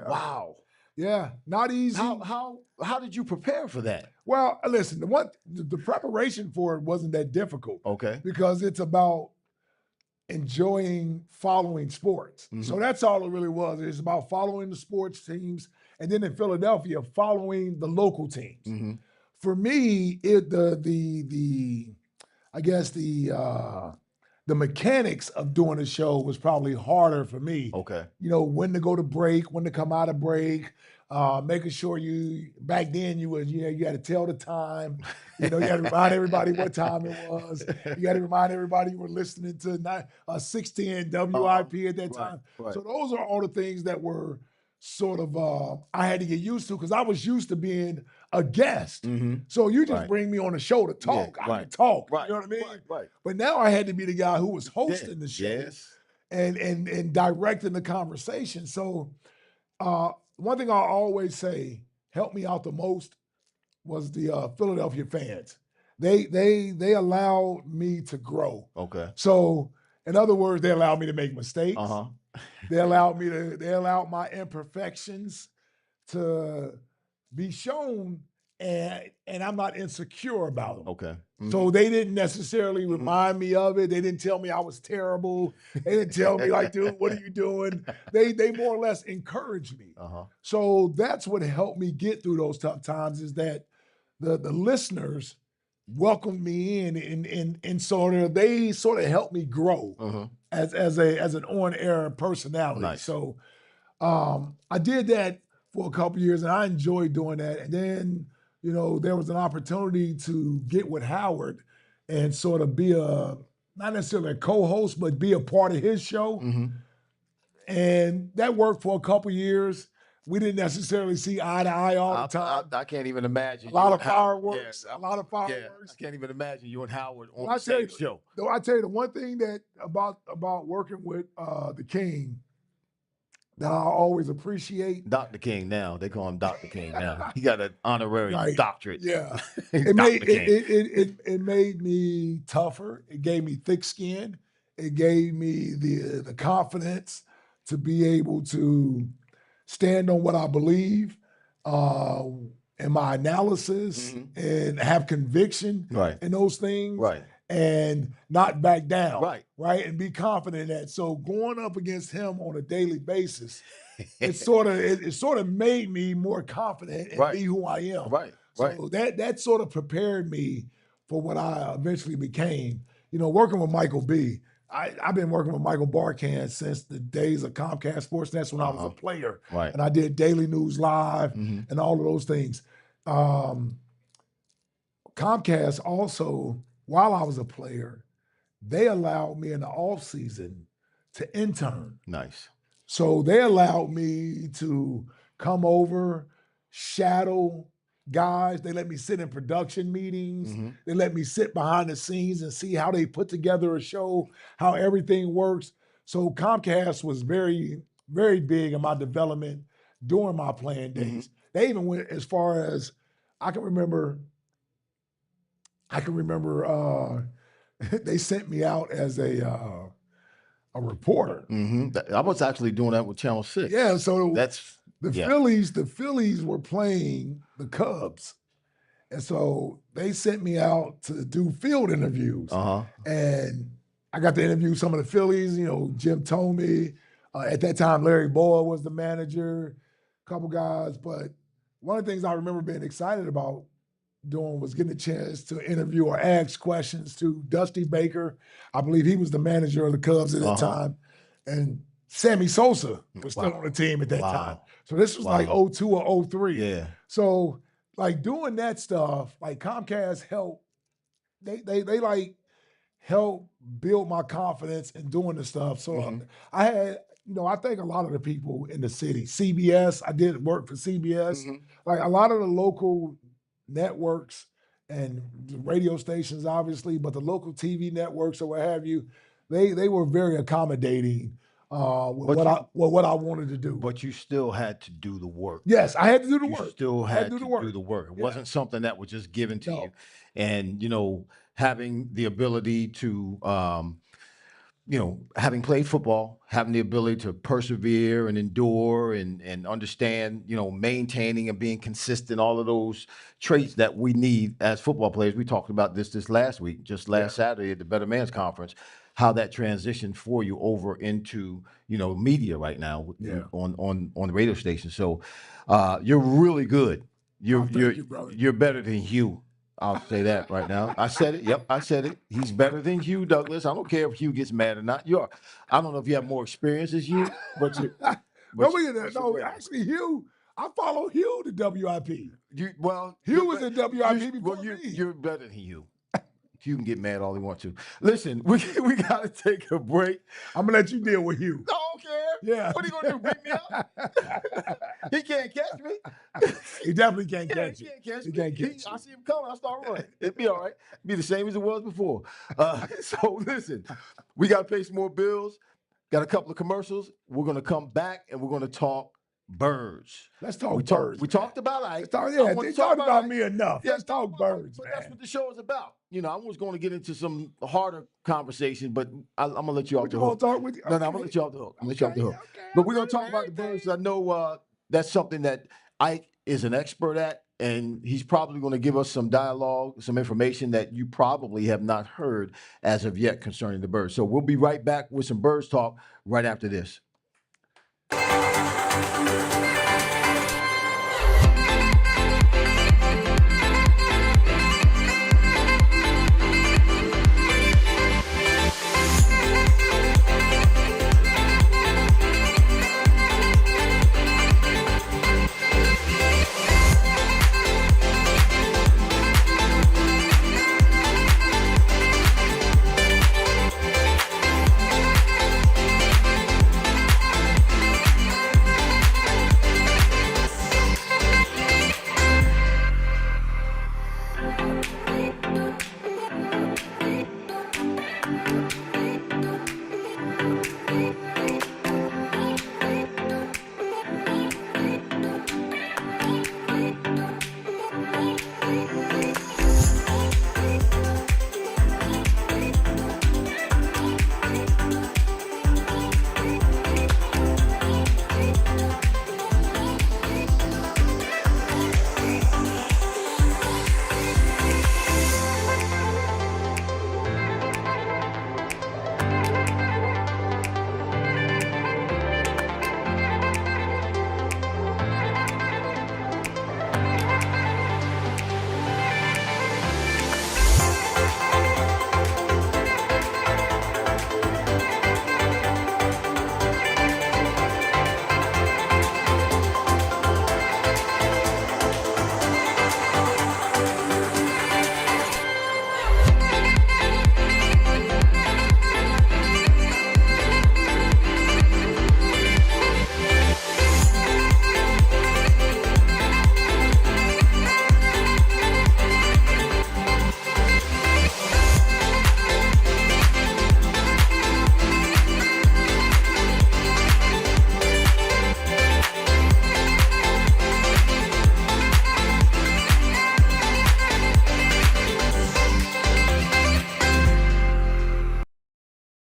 Speaker 1: Wow.
Speaker 4: Yeah. Not easy.
Speaker 1: How did you prepare for that?
Speaker 4: Well, listen, the preparation for it wasn't that difficult.
Speaker 1: Okay.
Speaker 4: Because it's about enjoying following sports. So that's all it really was. It's about following the sports teams, and then in Philadelphia, following the local teams. For me, the mechanics of doing a show was probably harder for me.
Speaker 1: Okay.
Speaker 4: When to go to break, when to come out of break, making sure back then you had to tell the time. You had to remind everybody what time it was. You had to remind everybody you were listening to 610 WIP at that time.
Speaker 1: Right.
Speaker 4: So those are all the things that were sort of I had to get used to because I was used to being a guest. So you just
Speaker 1: Right.
Speaker 4: bring me on the show to talk. I
Speaker 1: right.
Speaker 4: can talk.
Speaker 1: Right.
Speaker 4: You know what I mean?
Speaker 1: Right.
Speaker 4: But now I had to be the guy who was
Speaker 1: Yeah.
Speaker 4: hosting the show
Speaker 1: Yes.
Speaker 4: and directing the conversation. So one thing I always say helped me out the most was the Philadelphia fans. They allowed me to grow.
Speaker 1: Okay.
Speaker 4: So in other words, they allowed me to make mistakes.
Speaker 1: Uh-huh.
Speaker 4: They allowed my imperfections to be shown, and I'm not insecure about them.
Speaker 1: Okay.
Speaker 4: So they didn't necessarily remind me of it. They didn't tell me I was terrible. They didn't tell me like, dude, what are you doing? They more or less encouraged me.
Speaker 1: Uh-huh.
Speaker 4: So that's what helped me get through those tough times is that the listeners welcomed me in and they sort of helped me grow as an on-air personality.
Speaker 1: Nice.
Speaker 4: So I did that for a couple years and I enjoyed doing that. And then, there was an opportunity to get with Howard and sort of be not necessarily a co-host, but be a part of his show. And that worked for a couple years. We didn't necessarily see eye to eye all the time.
Speaker 1: I can't even imagine.
Speaker 4: A lot
Speaker 1: you
Speaker 4: of
Speaker 1: and Howard-
Speaker 4: fireworks.
Speaker 1: Yeah,
Speaker 4: A lot of
Speaker 1: yeah,
Speaker 4: fireworks.
Speaker 1: I can't even imagine you and Howard on
Speaker 4: Well,
Speaker 1: the same show.
Speaker 4: Though I tell you the one thing that about working with the King that I always appreciate.
Speaker 1: Dr. King now. They call him Dr. King now. He got an honorary
Speaker 4: Right.
Speaker 1: doctorate.
Speaker 4: Yeah.
Speaker 1: Dr.
Speaker 4: It made
Speaker 1: King.
Speaker 4: it made me tougher. It gave me thick skin. It gave me the confidence to be able to stand on what I believe in my analysis and have conviction
Speaker 1: Right.
Speaker 4: in those things.
Speaker 1: Right.
Speaker 4: And not back down.
Speaker 1: Right.
Speaker 4: And be confident in that. So going up against him on a daily basis, it sort of made me more confident and be who I am.
Speaker 1: Right.
Speaker 4: So that sort of prepared me for what I eventually became. Working with Michael B. I've been working with Michael Barkan since the days of Comcast Sportsnet when I was a player.
Speaker 1: Right.
Speaker 4: And I did Daily News Live and all of those things. Comcast also, while I was a player, they allowed me in the off season to intern.
Speaker 1: Nice.
Speaker 4: So they allowed me to come over, shadow guys. They let me sit in production meetings. They let me sit behind the scenes and see how they put together a show, how everything works. So Comcast was very, very big in my development during my playing days. They even went as far as I can remember they sent me out as a reporter.
Speaker 1: I was actually doing that with Channel 6.
Speaker 4: Yeah, so
Speaker 1: that's
Speaker 4: the Phillies were playing the Cubs. And so they sent me out to do field interviews. And I got to interview some of the Phillies, Jim Tomey. At that time, Larry Boyle was the manager, a couple guys. But one of the things I remember being excited about doing was getting a chance to interview or ask questions to Dusty Baker. I believe he was the manager of the Cubs at that time. And Sammy Sosa was still on the team at that time. So this was like 02 or 03.
Speaker 1: Yeah.
Speaker 4: So like doing that stuff, like Comcast helped, they like helped build my confidence in doing the stuff. So I had, I think a lot of the people in the city, CBS, I did work for CBS. Like a lot of the local networks and the radio stations, obviously, but the local TV networks or what have you, they were very accommodating with what I wanted to do.
Speaker 1: But you still had to do the work.
Speaker 4: Yes, I had to do the work.
Speaker 1: You still had to do the work. It wasn't something that was just given to you. And, having the ability to, having played football, having the ability to persevere and endure and understand, maintaining and being consistent, all of those traits that we need as football players. We talked about this last week, just last Saturday at the Better Man's Conference, how that transitioned for you over into, media right now on the radio station. So you're really good. You're better than Hugh. I'll say that right now. I said it. Yep, I said it. He's better than Hugh Douglas. I don't care if Hugh gets mad or not. I don't know if you have more experience as Hugh, but you.
Speaker 4: Actually, Hugh. I follow Hugh to WIP. Hugh was in WIP before me.
Speaker 1: You're better than Hugh. Hugh can get mad all he wants to. Listen, we got to take a break.
Speaker 4: I'm gonna let you deal with Hugh.
Speaker 1: I don't care.
Speaker 4: Yeah.
Speaker 1: What are you gonna do? Beat me up? He can't catch me.
Speaker 4: He definitely can't
Speaker 1: Yeah,
Speaker 4: catch
Speaker 1: he
Speaker 4: you.
Speaker 1: can't catch
Speaker 4: He
Speaker 1: me.
Speaker 4: can't catch
Speaker 1: I
Speaker 4: you.
Speaker 1: see him coming. I start running. It'll be all right. Be the same as it was before. So listen, we got to pay some more bills. Got a couple of commercials. We're gonna come back and we're gonna talk birds.
Speaker 4: Let's talk
Speaker 1: We
Speaker 4: birds.
Speaker 1: We
Speaker 4: man.
Speaker 1: talked about Ike.
Speaker 4: Let's talk,
Speaker 1: I
Speaker 4: yeah,
Speaker 1: want
Speaker 4: they
Speaker 1: to talk
Speaker 4: talked about
Speaker 1: Ike.
Speaker 4: me enough.
Speaker 1: Yeah,
Speaker 4: Let's talk birds,
Speaker 1: but
Speaker 4: man.
Speaker 1: that's what the show is about. You know, I was going to get into some harder conversation, but I'm gonna let you off
Speaker 4: What
Speaker 1: the
Speaker 4: you want
Speaker 1: hook.
Speaker 4: to talk with you?
Speaker 1: No, I'm gonna
Speaker 4: Okay.
Speaker 1: let you off the hook. I'm gonna let you off the hook.
Speaker 4: Okay,
Speaker 1: But
Speaker 4: I'm
Speaker 1: we're gonna
Speaker 4: ready
Speaker 1: talk
Speaker 4: for
Speaker 1: about the
Speaker 4: anything.
Speaker 1: birds. I know that's something that Ike is an expert at, and he's probably going to give us some dialogue, some information that you probably have not heard as of yet concerning the birds. So we'll be right back with some birds talk right after this.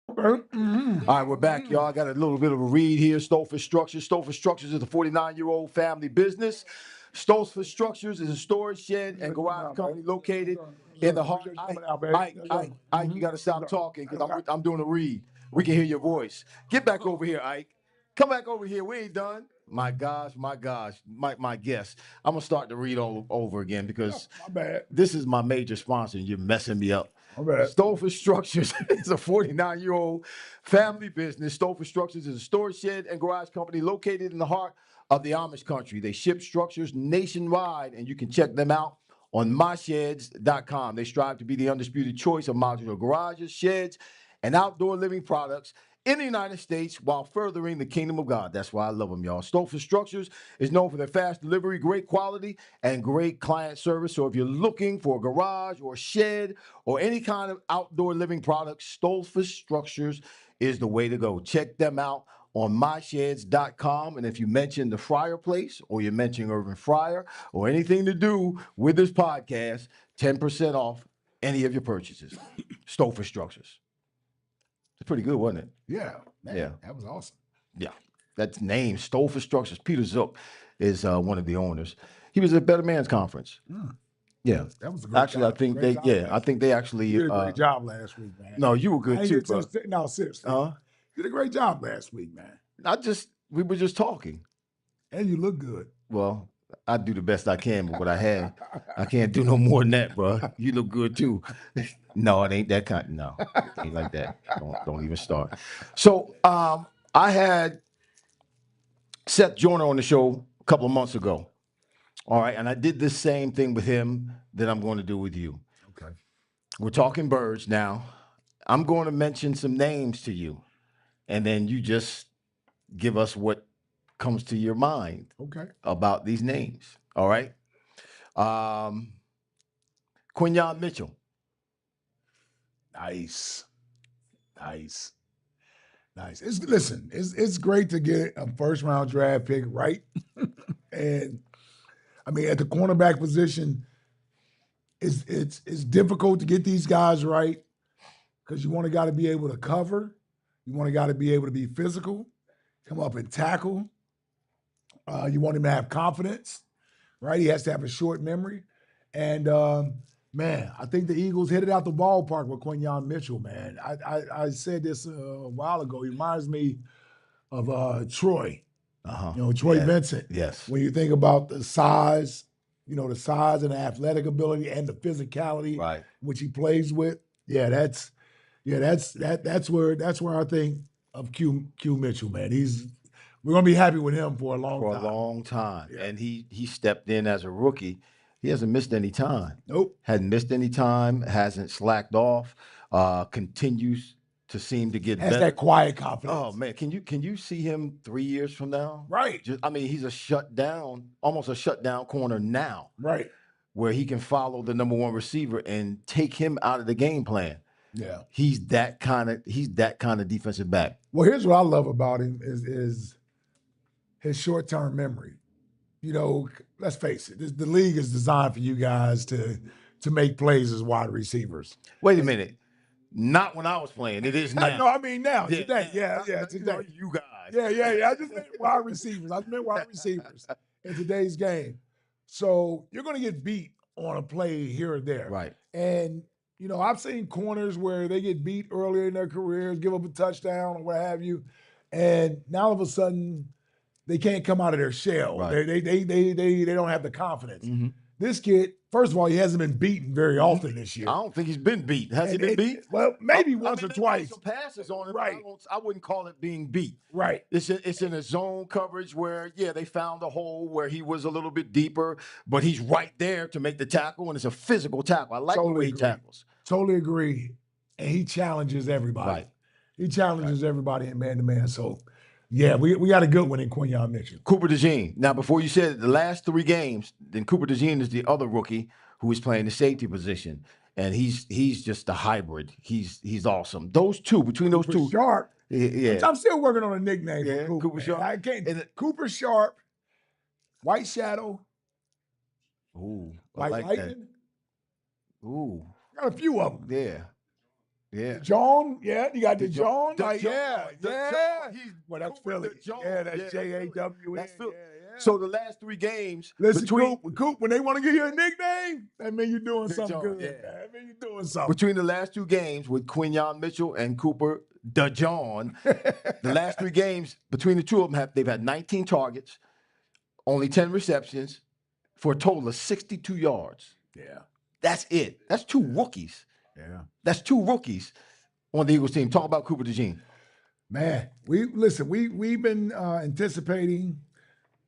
Speaker 4: Mm-hmm.
Speaker 1: All right, we're back, y'all. I got a little bit of a read here. Stolford Structures. Stolford Structures is a 49-year-old family business. Stolford Structures is a storage shed and garage company located in the heart. Ike, you got to stop talking because I'm doing a read. We can hear your voice. Get back over here, Ike. Come back over here. We ain't done. My gosh, my guest. I'm gonna start the read all over again because
Speaker 4: My bad.
Speaker 1: this is my major sponsor. And you're messing me up.
Speaker 4: My bad.
Speaker 1: Stolford Structures is a 49-year-old family business. Stolford Structures is a storage shed and garage company located in the heart of the Amish country. They ship structures nationwide, and you can check them out on mysheds.com. They strive to be the undisputed choice of modular garages, sheds, and outdoor living products in the United States while furthering the kingdom of God. That's why I love them, y'all. Stolford Structures is known for their fast delivery, great quality, and great client service. So if you're looking for a garage or a shed or any kind of outdoor living product, Stolford Structures is the way to go. Check them out on mysheds.com. And if you mention the Fryar Place or you mention Irvin Fryer or anything to do with this podcast, 10% off any of your purchases. Stolford Structures. It's pretty good, wasn't it?
Speaker 4: Yeah. Man,
Speaker 1: Yeah.
Speaker 4: That was awesome.
Speaker 1: Yeah. That's name, Stolford Structures. Peter Zook is one of the owners. He was at Better Man's Conference. Yeah.
Speaker 4: That was a great
Speaker 1: Actually,
Speaker 4: job.
Speaker 1: I think
Speaker 4: Great
Speaker 1: they,
Speaker 4: job
Speaker 1: yeah,
Speaker 4: last
Speaker 1: I think they actually.
Speaker 4: You did a great job last week, man.
Speaker 1: No, you were
Speaker 4: I
Speaker 1: good
Speaker 4: ain't
Speaker 1: too,
Speaker 4: get
Speaker 1: bro.
Speaker 4: no, seriously.
Speaker 1: Huh?
Speaker 4: You did a great job last week, man.
Speaker 1: We were just talking.
Speaker 4: And you look good.
Speaker 1: Well, I do the best I can with what I have. I can't do no more than that, bro. You look good too. No, it ain't that kind. No, it ain't like that. Don't even start. So, I had Seth Joyner on the show a couple of months ago. All right, and I did the same thing with him that I'm going to do with you.
Speaker 4: Okay.
Speaker 1: We're talking birds now. I'm going to mention some names to you, and then you just give us what comes to your mind
Speaker 4: Okay.
Speaker 1: about these names. All right. Um, Quinyon Mitchell.
Speaker 4: Nice. Nice. Nice. It's great to get a first round draft pick right. And I mean, at the cornerback position, it's difficult to get these guys right because you want a guy to be able to cover, you want a guy to be able to be physical, come up and tackle. You want him to have confidence, right? He has to have a short memory. And man, I think the Eagles hit it out the ballpark with Quinyon Mitchell, man. I said this a while ago. He reminds me of Troy,
Speaker 1: Uh-huh.
Speaker 4: Troy
Speaker 1: Yeah.
Speaker 4: Vincent.
Speaker 1: Yes.
Speaker 4: When you think about the size, the size and the athletic ability and the physicality
Speaker 1: Right.
Speaker 4: which he plays with. That's where I think of Q Mitchell, man. We're gonna be happy with him for a long
Speaker 1: For
Speaker 4: time.
Speaker 1: a long time.
Speaker 4: Yeah.
Speaker 1: And he stepped in as a rookie. He hasn't missed any time.
Speaker 4: Nope.
Speaker 1: Hadn't missed any time, hasn't slacked off, continues to seem to get
Speaker 4: Has
Speaker 1: better.
Speaker 4: that quiet confidence.
Speaker 1: Oh man, can you see him 3 years from now?
Speaker 4: Right.
Speaker 1: He's almost a shutdown corner now,
Speaker 4: Right.
Speaker 1: where he can follow the number one receiver and take him out of the game plan.
Speaker 4: Yeah.
Speaker 1: He's that kind of defensive back.
Speaker 4: Well, here's what I love about him is his short-term memory. Let's face it, the league is designed for you guys to make plays as wide receivers.
Speaker 1: Wait a minute. Not when I was playing. It is now.
Speaker 4: No, I mean now, today. Yeah, today.
Speaker 1: You guys.
Speaker 4: Yeah. I just meant wide receivers. In today's game. So you're going to get beat on a play here or there.
Speaker 1: Right.
Speaker 4: And, I've seen corners where they get beat earlier in their careers, give up a touchdown or what have you. And now all of a sudden, they can't come out of their shell.
Speaker 1: Right.
Speaker 4: They don't have the confidence.
Speaker 1: Mm-hmm.
Speaker 4: This kid, first of all, he hasn't been beaten very often this year.
Speaker 1: I don't think he's been beat. Has he been beat?
Speaker 4: Well, maybe once or
Speaker 1: there's
Speaker 4: twice.
Speaker 1: Some passes on him.
Speaker 4: Right.
Speaker 1: I wouldn't call it being beat.
Speaker 4: Right.
Speaker 1: It's in a zone coverage where, they found a hole where he was a little bit deeper, but he's right there to make the tackle, and it's a physical tackle. I like the way he tackles.
Speaker 4: Totally agree. And he challenges everybody.
Speaker 1: Right.
Speaker 4: He challenges everybody in man-to-man. So, yeah, we got a good one in Quinyon Mitchell.
Speaker 1: Cooper DeJean. Now, before you said the last 3 games, then Cooper DeJean is the other rookie who is playing the safety position, and he's just a hybrid. He's awesome. Those two, between those two,
Speaker 4: Sharp.
Speaker 1: yeah.
Speaker 4: I'm still working on a nickname for Cooper.
Speaker 1: Cooper Sharp.
Speaker 4: I can't. Cooper Sharp, White Shadow,
Speaker 1: Ooh, I
Speaker 4: White
Speaker 1: like
Speaker 4: Lightning.
Speaker 1: that. Ooh,
Speaker 4: Got a few of them.
Speaker 1: Yeah.
Speaker 4: John, you got the John.
Speaker 1: Yeah.
Speaker 4: Well, that's
Speaker 1: Cooper
Speaker 4: Philly.
Speaker 1: DeJean.
Speaker 4: Yeah, that's Jawn.
Speaker 1: That's Philly.
Speaker 4: Yeah.
Speaker 1: So the last 3 games,
Speaker 4: Listen, Coop, when they want to give you a nickname, that mean you're doing something
Speaker 1: DeJean,
Speaker 4: good.
Speaker 1: yeah.
Speaker 4: That mean you're doing something.
Speaker 1: between the last 2 games with Quinyon Mitchell and Cooper DeJean, the last 3 games between the two of them, they've had 19 targets, only 10 receptions, for a total of 62 yards.
Speaker 4: Yeah.
Speaker 1: That's it. That's 2 rookies.
Speaker 4: Yeah.
Speaker 1: That's 2 rookies on the Eagles team. Talk about Cooper DeJean.
Speaker 4: Man, we've been anticipating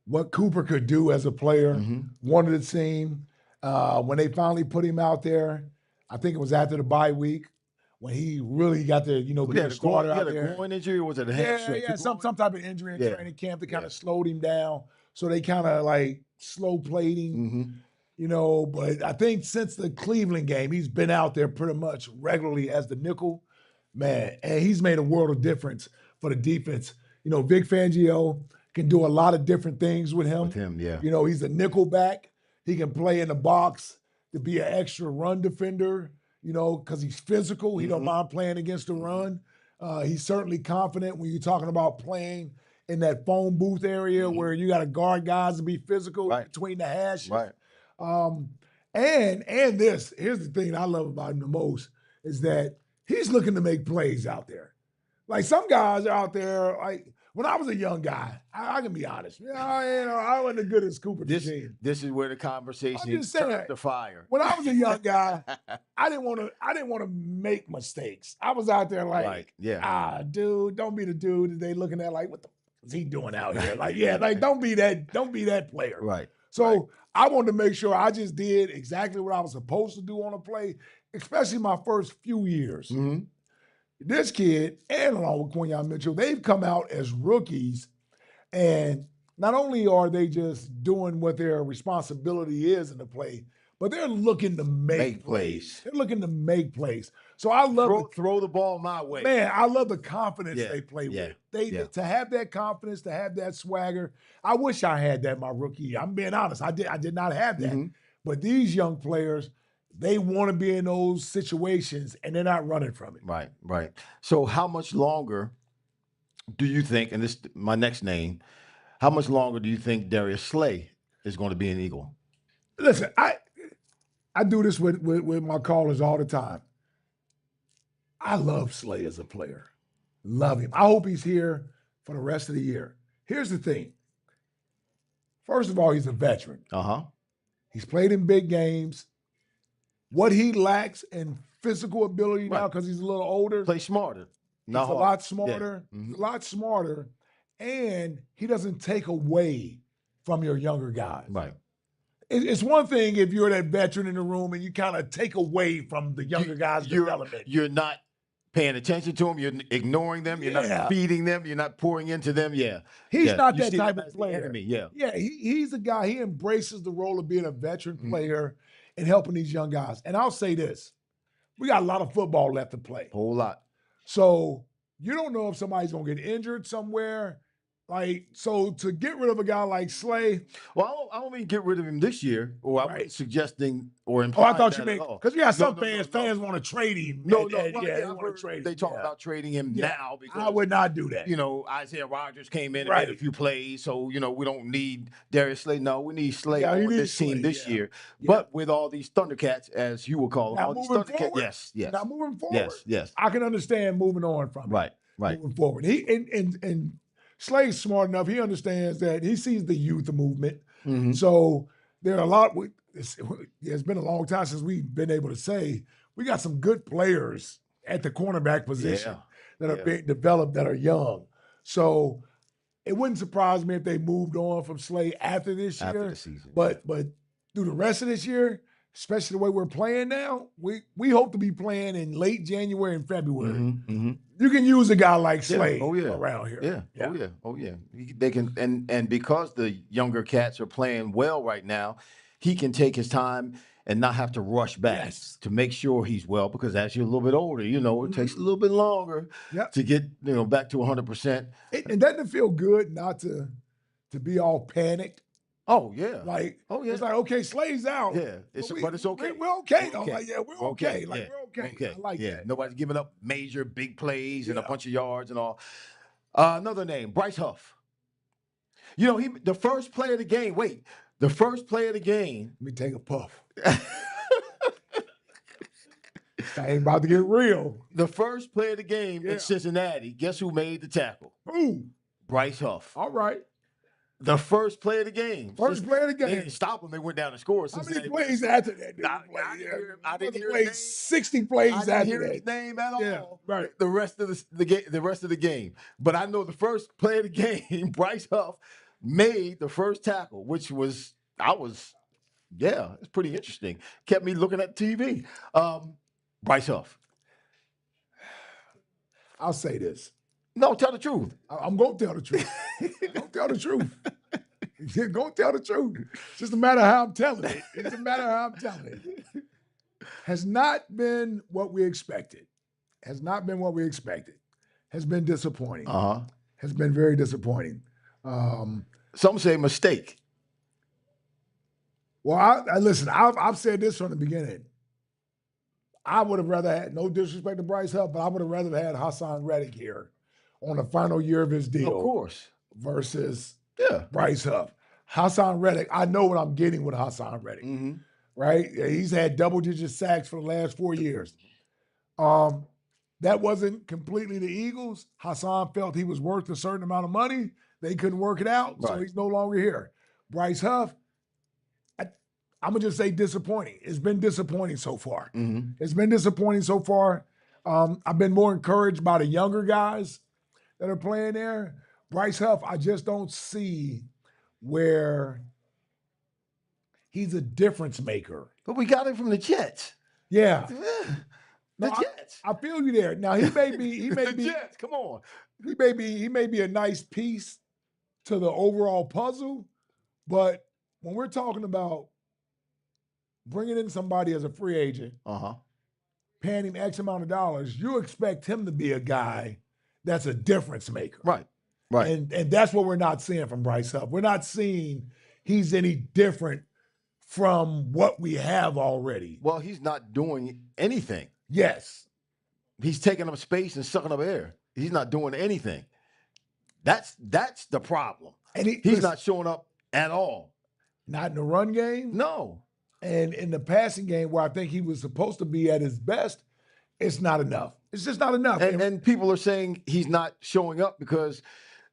Speaker 4: what Cooper could do as a player.
Speaker 1: Mm-hmm.
Speaker 4: Wanted to see him. When they finally put him out there, I think it was after the bye week when he really got to, be a starter out there.
Speaker 1: He had a groin injury, or was it a hamstring?
Speaker 4: Yeah, some type of injury in training camp that kind of slowed him down. So they kind of like slow played him, But I think since the Cleveland game, he's been out there pretty much regularly as the nickel, man, and he's made a world of difference for the defense. Vic Fangio can do a lot of different things with him.
Speaker 1: Yeah.
Speaker 4: He's a nickel back. He can play in the box to be an extra run defender, because he's physical. He don't mind playing against the run. He's certainly confident when you're talking about playing in that phone booth area where you got to guard guys to be physical between the hashes.
Speaker 1: Right.
Speaker 4: And here's the thing I love about him the most is that he's looking to make plays out there. Like some guys are out there, like when I was a young guy, I can be honest. I wasn't as good as Cooper DeJean.
Speaker 1: This is where the conversation turned to fire.
Speaker 4: When I was a young guy, I didn't want to make mistakes. I was out there like, dude, don't be the dude that they looking at like, what the is he doing out here? Like, don't be that player.
Speaker 1: Right.
Speaker 4: So I wanted to make sure I just did exactly what I was supposed to do on a play, especially my first few years.
Speaker 1: Mm-hmm.
Speaker 4: This kid, and along with Quinyon Mitchell, they've come out as rookies, and not only are they just doing what their responsibility is in the play, but they're looking to make plays. They're looking to make plays. So I love
Speaker 1: Throw the ball my way.
Speaker 4: Man, I love the confidence
Speaker 1: Yeah,
Speaker 4: they play
Speaker 1: yeah,
Speaker 4: with. To have that confidence, to have that swagger. I wish I had that my rookie year. I'm being honest. I did not have that.
Speaker 1: Mhm.
Speaker 4: But these young players, they want to be in those situations and they're not running from it.
Speaker 1: Right, right. So how much longer do you think, and this my next name, how much longer do you think Darius Slay is going to be an Eagle?
Speaker 4: Listen, I do this with my callers all the time. I love Slay as a player. Love him. I hope he's here for the rest of the year. Here's the thing. First of all, he's a veteran.
Speaker 1: Uh-huh.
Speaker 4: He's played in big games. What he lacks in physical ability now,
Speaker 1: Right.
Speaker 4: because he's a little older,
Speaker 1: Play smarter.
Speaker 4: he's
Speaker 1: Not
Speaker 4: a
Speaker 1: hard.
Speaker 4: lot smarter.
Speaker 1: Yeah. Mhm.
Speaker 4: A lot smarter. And he doesn't take away from your younger guys.
Speaker 1: Right.
Speaker 4: It's one thing if you're that veteran in the room and you kind of take away from the younger guys' development.
Speaker 1: You're not paying attention to them. You're ignoring them. You're
Speaker 4: Yeah.
Speaker 1: not feeding them. You're not pouring into them. Yeah.
Speaker 4: He's
Speaker 1: Yeah.
Speaker 4: not
Speaker 1: You
Speaker 4: that
Speaker 1: see
Speaker 4: type
Speaker 1: them
Speaker 4: of
Speaker 1: as the
Speaker 4: player.
Speaker 1: enemy. Yeah.
Speaker 4: Yeah, he's a guy, he embraces the role of being a veteran
Speaker 1: Mhm.
Speaker 4: player and helping these young guys. And I'll say this, we got a lot of football left to play.
Speaker 1: Whole lot.
Speaker 4: So you don't know if somebody's going to get injured somewhere. So to get rid of a guy like Slay,
Speaker 1: Well, I don't mean get rid of him this year, or I'm
Speaker 4: Right.
Speaker 1: suggesting or
Speaker 4: oh,
Speaker 1: implying
Speaker 4: I thought you
Speaker 1: that
Speaker 4: meant
Speaker 1: at all.
Speaker 4: because you got some
Speaker 1: No,
Speaker 4: fans want to trade him.
Speaker 1: No,
Speaker 4: and-
Speaker 1: no,
Speaker 4: and,
Speaker 1: well,
Speaker 4: yeah, they
Speaker 1: I've
Speaker 4: want
Speaker 1: heard
Speaker 4: to trade him.
Speaker 1: they talk
Speaker 4: Yeah.
Speaker 1: about trading him
Speaker 4: Yeah.
Speaker 1: now because
Speaker 4: I would not do that.
Speaker 1: Isaiah Rodgers came in and
Speaker 4: Right.
Speaker 1: made a few plays, so we don't need Darius Slay. No, we need Slay
Speaker 4: Yeah, you
Speaker 1: on
Speaker 4: need
Speaker 1: this team
Speaker 4: Slay,
Speaker 1: this
Speaker 4: yeah.
Speaker 1: year.
Speaker 4: Yeah.
Speaker 1: But with all these Thundercats, as you will call them,
Speaker 4: Now
Speaker 1: all these
Speaker 4: moving
Speaker 1: Thundercats,
Speaker 4: forward,
Speaker 1: yes,
Speaker 4: now moving forward,
Speaker 1: yes,
Speaker 4: I can understand moving on from it.
Speaker 1: right, right.
Speaker 4: Moving forward. He and Slay's smart enough. He understands that he sees the youth movement.
Speaker 1: Mhm.
Speaker 4: So there are a lot. It's been a long time since we've been able to say we got some good players at the cornerback position
Speaker 1: Yeah,
Speaker 4: that are
Speaker 1: yeah.
Speaker 4: being developed that are young. So it wouldn't surprise me if they moved on from Slay after this
Speaker 1: After
Speaker 4: year.
Speaker 1: the season,
Speaker 4: But through the rest of this year, especially the way we're playing now, we hope to be playing in late January and February.
Speaker 1: Mm-hmm.
Speaker 4: You can use a guy like
Speaker 1: Yeah.
Speaker 4: Slay
Speaker 1: Oh, yeah.
Speaker 4: around here.
Speaker 1: Yeah. Oh yeah. They can, and because the younger cats are playing well right now, he can take his time and not have to rush back
Speaker 4: Yes.
Speaker 1: to make sure he's well. Because as you're a little bit older, it takes a little bit longer
Speaker 4: Yep.
Speaker 1: to get back to 100%.
Speaker 4: And doesn't it feel good not to be all panicked?
Speaker 1: Oh yeah.
Speaker 4: Like,
Speaker 1: Oh yeah.
Speaker 4: it's like, okay, Slay's out.
Speaker 1: Yeah, but it's okay.
Speaker 4: We're okay.
Speaker 1: We're
Speaker 4: I'm
Speaker 1: okay.
Speaker 4: like, yeah, we're okay. Like,
Speaker 1: Yeah.
Speaker 4: we're okay. I like that.
Speaker 1: Nobody's giving up major big plays and a
Speaker 4: Yeah.
Speaker 1: bunch of yards and all. Another name, Bryce Huff. The first play of the game. Wait, the first play of the game.
Speaker 4: Let me take a puff. I ain't about to get real.
Speaker 1: The first play of the game
Speaker 4: Yeah.
Speaker 1: in Cincinnati. Guess who made the tackle?
Speaker 4: Ooh,
Speaker 1: Bryce Huff.
Speaker 4: all right.
Speaker 1: The first play of the game.
Speaker 4: First play of the
Speaker 1: They
Speaker 4: game.
Speaker 1: didn't stop them. They went down and scored.
Speaker 4: How many
Speaker 1: Cincinnati-
Speaker 4: plays after that? Did
Speaker 1: Nah,
Speaker 4: he play?
Speaker 1: I didn't hear him. I
Speaker 4: He
Speaker 1: didn't
Speaker 4: must have
Speaker 1: hear his
Speaker 4: played
Speaker 1: name.
Speaker 4: 60 plays
Speaker 1: I didn't
Speaker 4: after
Speaker 1: hear
Speaker 4: that.
Speaker 1: his name at all.
Speaker 4: Yeah, right.
Speaker 1: The rest of the game, the rest of the game. But I know the first play of the game, Bryce Huff made the first tackle, which was it's pretty interesting. Kept me looking at TV. Bryce Huff.
Speaker 4: I'll say this.
Speaker 1: No, tell the truth.
Speaker 4: I'm going to tell the truth. Don't tell the truth. You're going to tell the truth. It's just a matter of how I'm telling it. It's a matter of how I'm telling it. Has not been what we expected. Has not been what we expected. Has been disappointing.
Speaker 1: Uh-huh.
Speaker 4: Has been very disappointing.
Speaker 1: Some say mistake.
Speaker 4: Well, I listen, I've said this from the beginning. I would have rather had, no disrespect to Bryce Huff, but I would have rather had Hassan Reddick here on the final year of his deal
Speaker 1: Of course.
Speaker 4: versus
Speaker 1: Yeah.
Speaker 4: Bryce Huff. Hassan Reddick, I know what I'm getting with Hassan Reddick,
Speaker 1: Mm-hmm.
Speaker 4: right? He's had double-digit sacks for the last 4 years. That wasn't completely the Eagles. Hassan felt he was worth a certain amount of money. They couldn't work it out, so
Speaker 1: Right.
Speaker 4: he's no longer here. Bryce Huff, I'm going to just say disappointing. It's been disappointing so far.
Speaker 1: Mm-hmm.
Speaker 4: It's been disappointing so far. I've been more encouraged by the younger guys that are playing there. Bryce Huff, I just don't see where he's a difference maker.
Speaker 1: But we got it from the Jets.
Speaker 4: Yeah.
Speaker 1: The
Speaker 4: No,
Speaker 1: Jets. Jets.
Speaker 4: I feel you there. Now he may be
Speaker 1: The Jets. Come on.
Speaker 4: he may be a nice piece to the overall puzzle, but when we're talking about bringing in somebody as a free agent, paying him X amount of dollars, you expect him to be a guy that's a difference maker.
Speaker 1: Right. Right.
Speaker 4: And that's what we're not seeing from Bryce Huff. We're not seeing he's any different from what we have already.
Speaker 1: Well, he's not doing anything.
Speaker 4: Yes.
Speaker 1: He's taking up space and sucking up air. He's not doing anything. That's the problem.
Speaker 4: And
Speaker 1: he's not showing up at all.
Speaker 4: Not in the run game.
Speaker 1: No.
Speaker 4: And in the passing game, where I think he was supposed to be at his best, it's not enough. It's just not enough.
Speaker 1: And people are saying he's not showing up because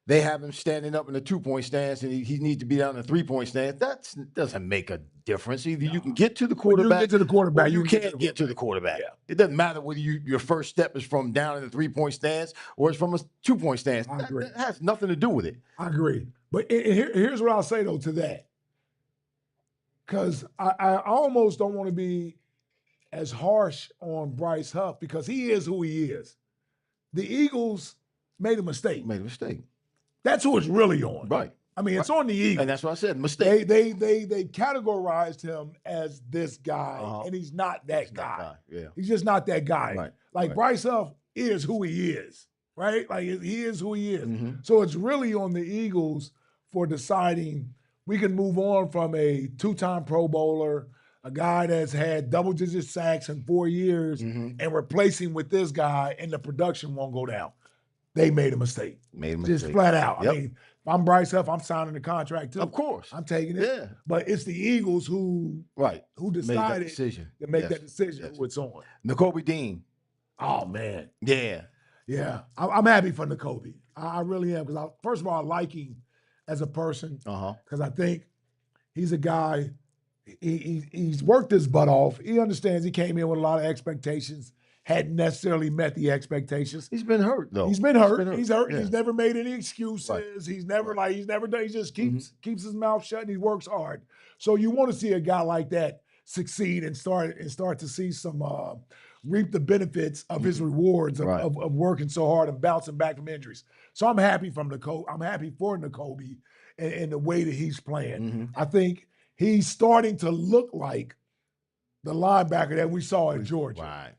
Speaker 1: they have him standing up in the 2-point stance and he needs to be down in the 3-point stance. That doesn't make a difference. Either you can get to the quarterback,
Speaker 4: you get to the quarterback,
Speaker 1: or you can't get to the quarterback.
Speaker 4: Yeah.
Speaker 1: It doesn't matter whether your first step is from down in the 3-point stance or it's from a 2-point stance.
Speaker 4: I agree.
Speaker 1: That has nothing to do with it.
Speaker 4: I agree. But here's what I'll say, though, to that. Because I almost don't want to be as harsh on Bryce Huff because he is who he is. The Eagles made a mistake. That's who it's really on.
Speaker 1: Right.
Speaker 4: I mean, it's on the Eagles.
Speaker 1: And that's what I said, mistake.
Speaker 4: They categorized him as this guy, and he's not that guy.
Speaker 1: Yeah.
Speaker 4: He's just not that guy.
Speaker 1: Right.
Speaker 4: Like Bryce Huff is who he is, right? Like he is who he is. So it's really on the Eagles for deciding we can move on from a 2-time Pro Bowler, a guy that's had double-digit sacks in 4 years, and replace him with this guy, and the production won't go down. They made a mistake. Just flat out.
Speaker 1: Yep.
Speaker 4: I mean, if I'm Bryce Huff, I'm signing the contract too.
Speaker 1: Of course.
Speaker 4: I'm taking it.
Speaker 1: Yeah.
Speaker 4: But it's the Eagles who decided to make that decision who it's on.
Speaker 1: Nakobe Dean.
Speaker 4: Oh, man.
Speaker 1: Yeah.
Speaker 4: Yeah. I'm happy for Nakobe. I really am. Because first of all, I like him as a person. Because I think he's a guy, he's worked his butt off. He understands he came in with a lot of expectations. Hadn't necessarily met the expectations.
Speaker 1: He's been hurt though.
Speaker 4: He's been hurt. He's hurt.
Speaker 1: Yeah.
Speaker 4: He's never made any excuses.
Speaker 1: Right.
Speaker 4: He's never done. He just keeps his mouth shut and he works hard. So you want to see a guy like that succeed and start to see some reap the benefits of his rewards of working so hard and bouncing back from injuries. So I'm happy I'm happy for Nakobe and the way that he's playing. I think he's starting to look like the linebacker that we saw in Georgia.
Speaker 1: Right.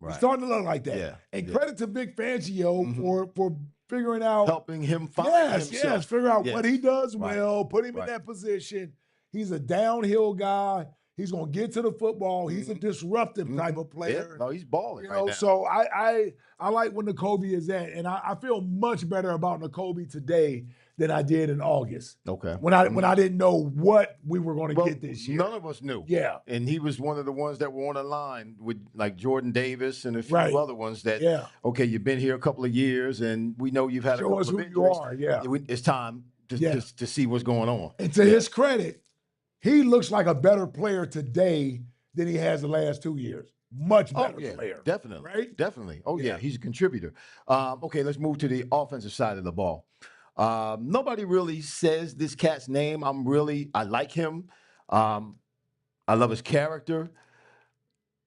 Speaker 4: He's starting to look like that.
Speaker 1: Yeah.
Speaker 4: And credit to Vic Fangio for figuring out.
Speaker 1: Helping him find himself.
Speaker 4: Yes, figure out what he does well, put him in that position. He's a downhill guy. He's going to get to the football. He's a disruptive type of player.
Speaker 1: Yeah. No, he's balling right now.
Speaker 4: So I like when Nakobe is at, and I feel much better about Nakobe today than I did in August.
Speaker 1: Okay.
Speaker 4: When I didn't know what we were going to get this year.
Speaker 1: None of us knew.
Speaker 4: Yeah.
Speaker 1: And he was one of the ones that were on the line with like Jordan Davis and a few other ones that, okay, you've been here a couple of years and we know you've had a couple of injuries.
Speaker 4: Show us who you are,
Speaker 1: It's time to see what's going on.
Speaker 4: And to his credit, he looks like a better player today than he has the last 2 years. Much better player.
Speaker 1: Definitely.
Speaker 4: Right?
Speaker 1: Definitely. Oh, yeah. He's a contributor. Okay, let's move to the offensive side of the ball. Nobody really says this cat's name. I like him. I love his character,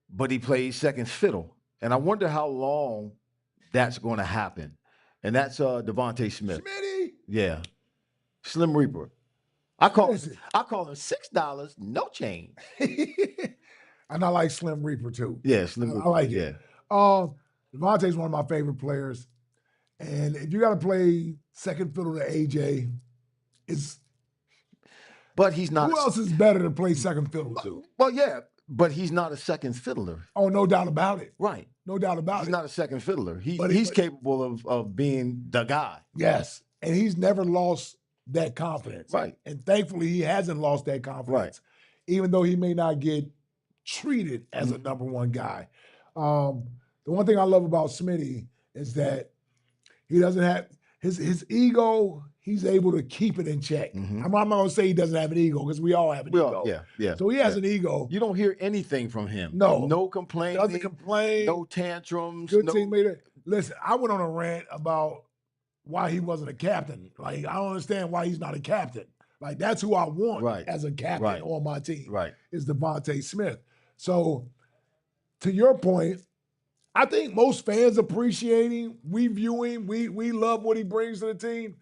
Speaker 1: but he plays second fiddle. And I wonder how long that's going to happen. And that's Devontae Smith.
Speaker 4: Smitty.
Speaker 1: Yeah. Slim Reaper. I call him $6, no change.
Speaker 4: And I like Slim Reaper too.
Speaker 1: Yeah, Slim Reaper.
Speaker 4: I like it. Devontae's one of my favorite players. And if you got to play second fiddle to AJ,
Speaker 1: but he's not.
Speaker 4: Who else is better to play second fiddle to?
Speaker 1: Well, yeah, but he's not a second fiddler.
Speaker 4: Oh, no doubt about it.
Speaker 1: Right.
Speaker 4: No doubt about it.
Speaker 1: He's not a second fiddler. He's capable of being the guy.
Speaker 4: Yes. And he's never lost that confidence.
Speaker 1: Right.
Speaker 4: And thankfully, he hasn't lost that confidence, even though he may not get treated as a number one guy. The one thing I love about Smitty is that he doesn't have his ego. He's able to keep it in check. I'm not going to say he doesn't have an ego because we all have an ego.
Speaker 1: Yeah.
Speaker 4: So he has an ego.
Speaker 1: You don't hear anything from him.
Speaker 4: No
Speaker 1: complaining.
Speaker 4: Doesn't complain.
Speaker 1: No tantrums.
Speaker 4: Good teammate. Listen, I went on a rant about why he wasn't a captain. Like, I don't understand why he's not a captain. Like, that's who I want as a captain on my team.
Speaker 1: Right.
Speaker 4: Is Devontae Smith. So, to your point, I think most fans appreciate him. We view him. We love what he brings to the team.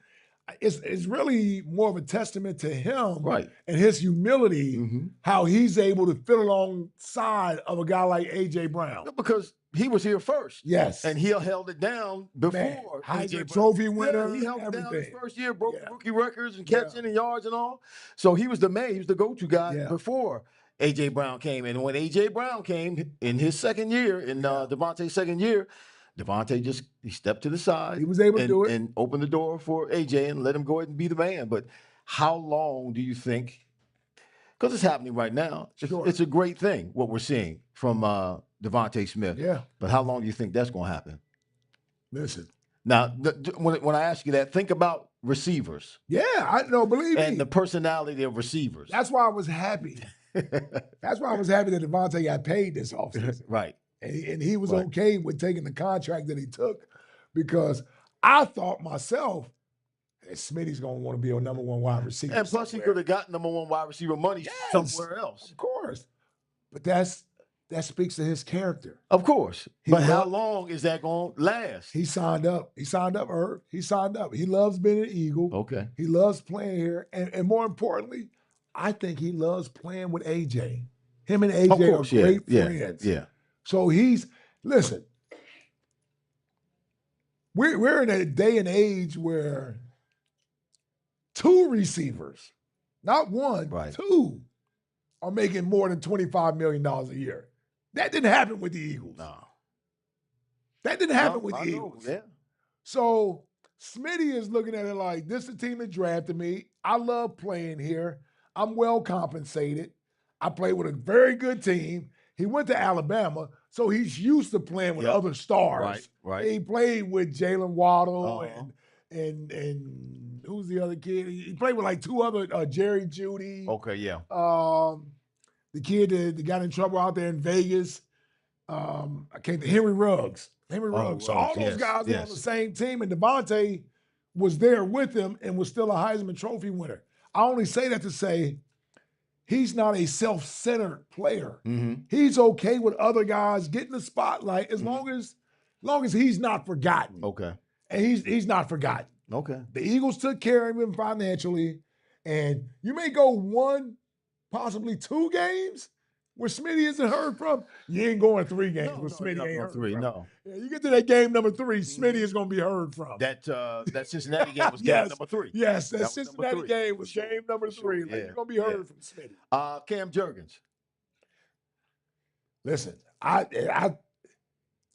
Speaker 4: It's really more of a testament to him
Speaker 1: Right.
Speaker 4: and his humility,
Speaker 1: Mm-hmm.
Speaker 4: how he's able to fit alongside of a guy like A.J. Brown.
Speaker 1: Because he was here first.
Speaker 4: Yes.
Speaker 1: And he held it down
Speaker 4: Man,
Speaker 1: before
Speaker 4: Heisman
Speaker 1: A.J. Brown.
Speaker 4: Trophy winner,
Speaker 1: Yeah, he held it down his
Speaker 4: everything.
Speaker 1: first year, broke
Speaker 4: Yeah.
Speaker 1: the rookie records and
Speaker 4: Yeah.
Speaker 1: catching and yards and all. So he was the man. He was the go-to guy
Speaker 4: Yeah.
Speaker 1: before A.J. Brown came. And when A.J. Brown came in his second year, in Devontae's second year, Devontae he stepped to the side.
Speaker 4: He was able to do it.
Speaker 1: And opened the door for A.J. and let him go ahead and be the man. But how long do you think? Because it's happening right now.
Speaker 4: Sure.
Speaker 1: It's a great thing, what we're seeing from Devontae Smith.
Speaker 4: Yeah.
Speaker 1: But how long do you think that's going to happen?
Speaker 4: Listen.
Speaker 1: Now, when I ask you that, think about receivers.
Speaker 4: Yeah, I know. Believe
Speaker 1: and
Speaker 4: me.
Speaker 1: the personality of receivers.
Speaker 4: That's why I was happy. That's why I was happy that Devontae got paid this offseason.
Speaker 1: Right.
Speaker 4: And he was okay with taking the contract that he took, because I thought myself, Smitty's going to want to be a number one wide receiver.
Speaker 1: And plus, he could have gotten number one wide receiver money somewhere else.
Speaker 4: Of course. But that speaks to his character.
Speaker 1: Of course. But how long is that going to last?
Speaker 4: He signed up. He signed up, Herb. He signed up. He loves being an Eagle.
Speaker 1: Okay.
Speaker 4: He loves playing here. And more importantly, I think he loves playing with AJ. Him and AJ are great friends.
Speaker 1: Yeah.
Speaker 4: So listen, we're in a day and age where two receivers, not one, two, are making more than $25 million a year. That didn't happen with the Eagles.
Speaker 1: No.
Speaker 4: That didn't happen with the Eagles.
Speaker 1: Yeah.
Speaker 4: So Smitty is looking at it like, this is the team that drafted me. I love playing here. I'm well compensated. I played with a very good team. He went to Alabama, so he's used to playing with other stars.
Speaker 1: Right.
Speaker 4: He played with Jalen Waddle and who's the other kid? He played with like two other, Jerry Jeudy.
Speaker 1: Okay, yeah.
Speaker 4: The kid that got in trouble out there in Vegas. Henry Ruggs. So all those guys were on the same team, and Devontae was there with him and was still a Heisman Trophy winner. I only say that to say he's not a self-centered player.
Speaker 1: Mm-hmm.
Speaker 4: He's okay with other guys getting the spotlight as long as he's not forgotten.
Speaker 1: Okay.
Speaker 4: And he's not forgotten.
Speaker 1: Okay.
Speaker 4: The Eagles took care of him financially, and you may go one, possibly two games where Smitty isn't heard from. You ain't going 3 games where Smitty ain't heard from.
Speaker 1: No.
Speaker 4: Yeah, you get to that game number 3, Smitty is going to be heard from.
Speaker 1: That Cincinnati game was game number 3.
Speaker 4: Yes, that Cincinnati game was game number 3. Like, you're going to be heard from Smitty.
Speaker 1: Cam Jurgens.
Speaker 4: Listen,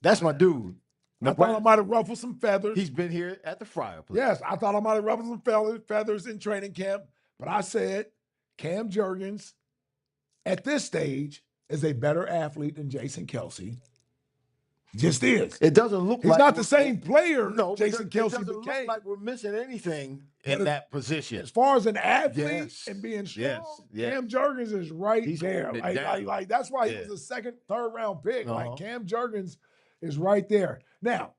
Speaker 1: that's my dude.
Speaker 4: I thought I might have ruffled some feathers.
Speaker 1: He's been here at the Fryar Place.
Speaker 4: Yes, I thought I might have ruffled some feathers in training camp, but I said Cam Jurgens, at this stage, is a better athlete than Jason Kelce. Just is.
Speaker 1: It doesn't look
Speaker 4: He's
Speaker 1: like
Speaker 4: not the same player Jason
Speaker 1: it
Speaker 4: Kelce
Speaker 1: doesn't
Speaker 4: became.
Speaker 1: look like we're missing anything in that position.
Speaker 4: As far as an athlete and being strong,
Speaker 1: yes.
Speaker 4: Cam Jurgens is right
Speaker 1: He's
Speaker 4: there. Like that's why he was a second, third round pick. Like Cam Jurgens is right there. Now,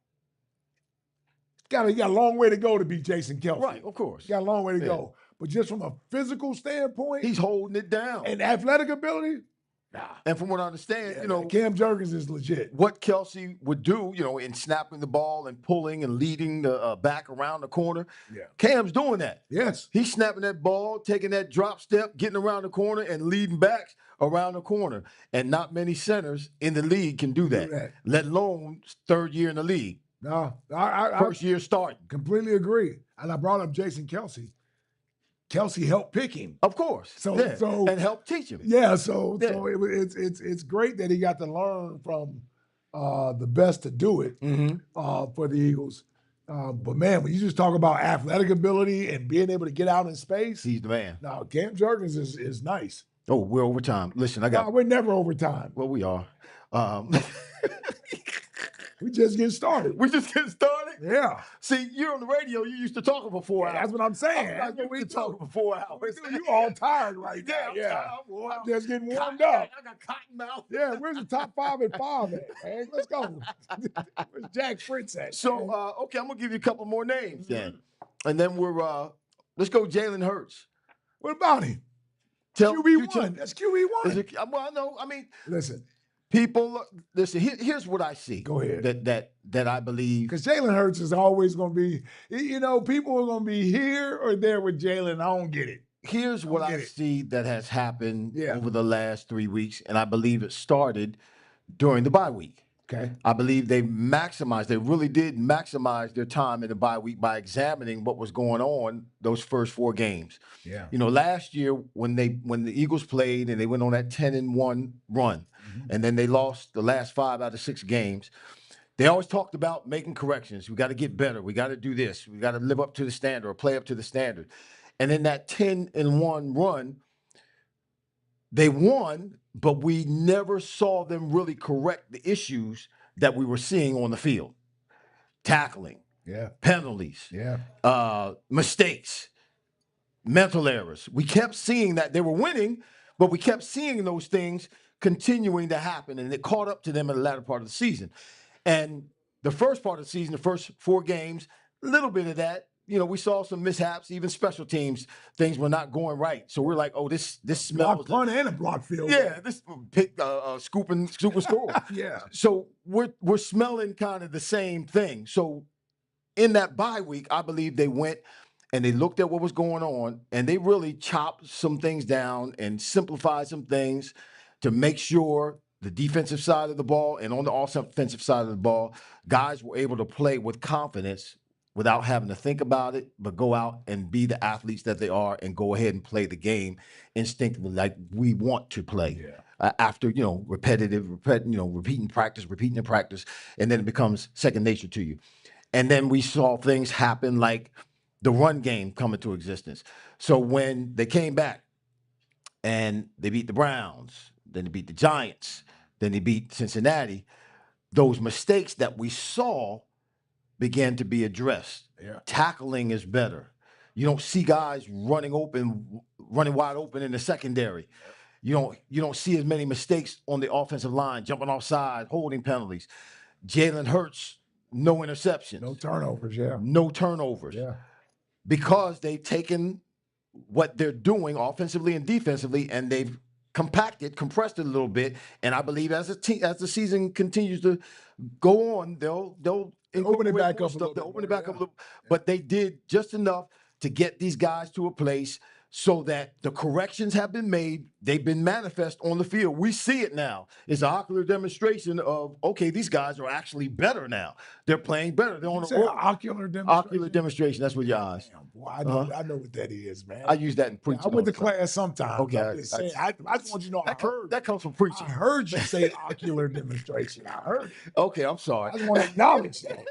Speaker 4: you got a long way to go to beat Jason Kelce.
Speaker 1: Right, of course.
Speaker 4: You got a long way to go. But just from a physical standpoint,
Speaker 1: he's holding it down.
Speaker 4: And athletic ability, nah.
Speaker 1: And from what I understand,
Speaker 4: Cam Jurgens is legit.
Speaker 1: What Kelce would do, in snapping the ball and pulling and leading the back around the corner, Cam's doing that.
Speaker 4: Yes.
Speaker 1: He's snapping that ball, taking that drop step, getting around the corner, and leading back around the corner. And not many centers in the league can do that. Let alone third year in the league.
Speaker 4: No,
Speaker 1: First year starting.
Speaker 4: Completely agree. And I brought up Jason Kelce. Kelce helped pick him,
Speaker 1: of course. So and help teach him.
Speaker 4: Yeah. So it's great that he got to learn from the best to do it for the Eagles. But man, when you just talk about athletic ability and being able to get out in space,
Speaker 1: he's the man.
Speaker 4: Now Cam Jurgens is nice.
Speaker 1: Oh, we're overtime. Listen,
Speaker 4: we're never overtime.
Speaker 1: Well, we are.
Speaker 4: We just getting started.
Speaker 1: We just getting started?
Speaker 4: Yeah.
Speaker 1: See, you're on the radio. You used to talking for 4 hours.
Speaker 4: That's what I'm saying.
Speaker 1: That's what we talking for 4 hours.
Speaker 4: You all tired right now. Yeah. I'm just getting warmed up.
Speaker 1: I got cotton mouth.
Speaker 4: Yeah, where's the top 5 at 5 at, man? Let's go. Where's Jack Fritz at?
Speaker 1: So, okay, I'm going to give you a couple more names then. And then let's go Jalen Hurts.
Speaker 4: What about him? QB1. That's QB1.
Speaker 1: Well, no, I mean.
Speaker 4: Listen.
Speaker 1: People, listen. Here's what I see.
Speaker 4: Go ahead.
Speaker 1: That I believe.
Speaker 4: Because Jalen Hurts is always going to be, people are going to be here or there with Jalen. I don't get it.
Speaker 1: Here's what I
Speaker 4: get it.
Speaker 1: see that has happened
Speaker 4: Yeah.
Speaker 1: over the last 3 weeks, and I believe it started during the bye week.
Speaker 4: Okay.
Speaker 1: I believe they really did maximize their time in the bye week by examining what was going on those first 4 games.
Speaker 4: Yeah.
Speaker 1: Last year when the Eagles played and they went on that 10-1 run, and then they lost the last 5 out of 6 games, they always talked about making corrections. We got to get better. We got to do this. We got to live up to the standard or play up to the standard. And in that 10-1 run, they won, but we never saw them really correct the issues that we were seeing on the field. Tackling, penalties, mistakes, mental errors. We kept seeing that they were winning, but we kept seeing those things continuing to happen, and it caught up to them in the latter part of the season. And the first part of the season, the first 4 games, a little bit of that. We saw some mishaps, even special teams, things were not going right. So we're like, oh, this smells.
Speaker 4: Block punt and a block field.
Speaker 1: Yeah, this pick scoop and score.
Speaker 4: Yeah.
Speaker 1: So we're smelling kind of the same thing. So in that bye week, I believe they went and they looked at what was going on, and they really chopped some things down and simplified some things to make sure the defensive side of the ball and on the offensive side of the ball, guys were able to play with confidence without having to think about it, but go out and be the athletes that they are and go ahead and play the game instinctively like we want to play. After, repeating practice, and then it becomes second nature to you. And then we saw things happen like the run game come into existence. So when they came back and they beat the Browns, then they beat the Giants, then they beat Cincinnati, those mistakes that we saw began to be addressed. Tackling is better. You don't see guys running wide open in the secondary. You don't see as many mistakes on the offensive line, jumping offside, holding penalties. Jalen Hurts, no interceptions.
Speaker 4: No turnovers,
Speaker 1: No turnovers. Because they've taken what they're doing offensively and defensively, and they've compressed it a little bit. And I believe as the season continues to go on, they'll
Speaker 4: open it back up.
Speaker 1: They'll open it back up a little. But they did just enough to get these guys to a place so that the corrections have been made. They've been manifest on the field. We see it now. It's an ocular demonstration of, okay, these guys are actually better now. They're playing better. They're on the road.
Speaker 4: Ocular demonstration?
Speaker 1: Ocular demonstration. That's with your eyes.
Speaker 4: Damn, boy, I know what that is, man.
Speaker 1: I use that in preaching.
Speaker 4: I went to class sometimes.
Speaker 1: Okay.
Speaker 4: I just want you to know
Speaker 1: that comes from preaching.
Speaker 4: I heard you say ocular demonstration. I heard it.
Speaker 1: Okay, I'm sorry.
Speaker 4: I just want to acknowledge that.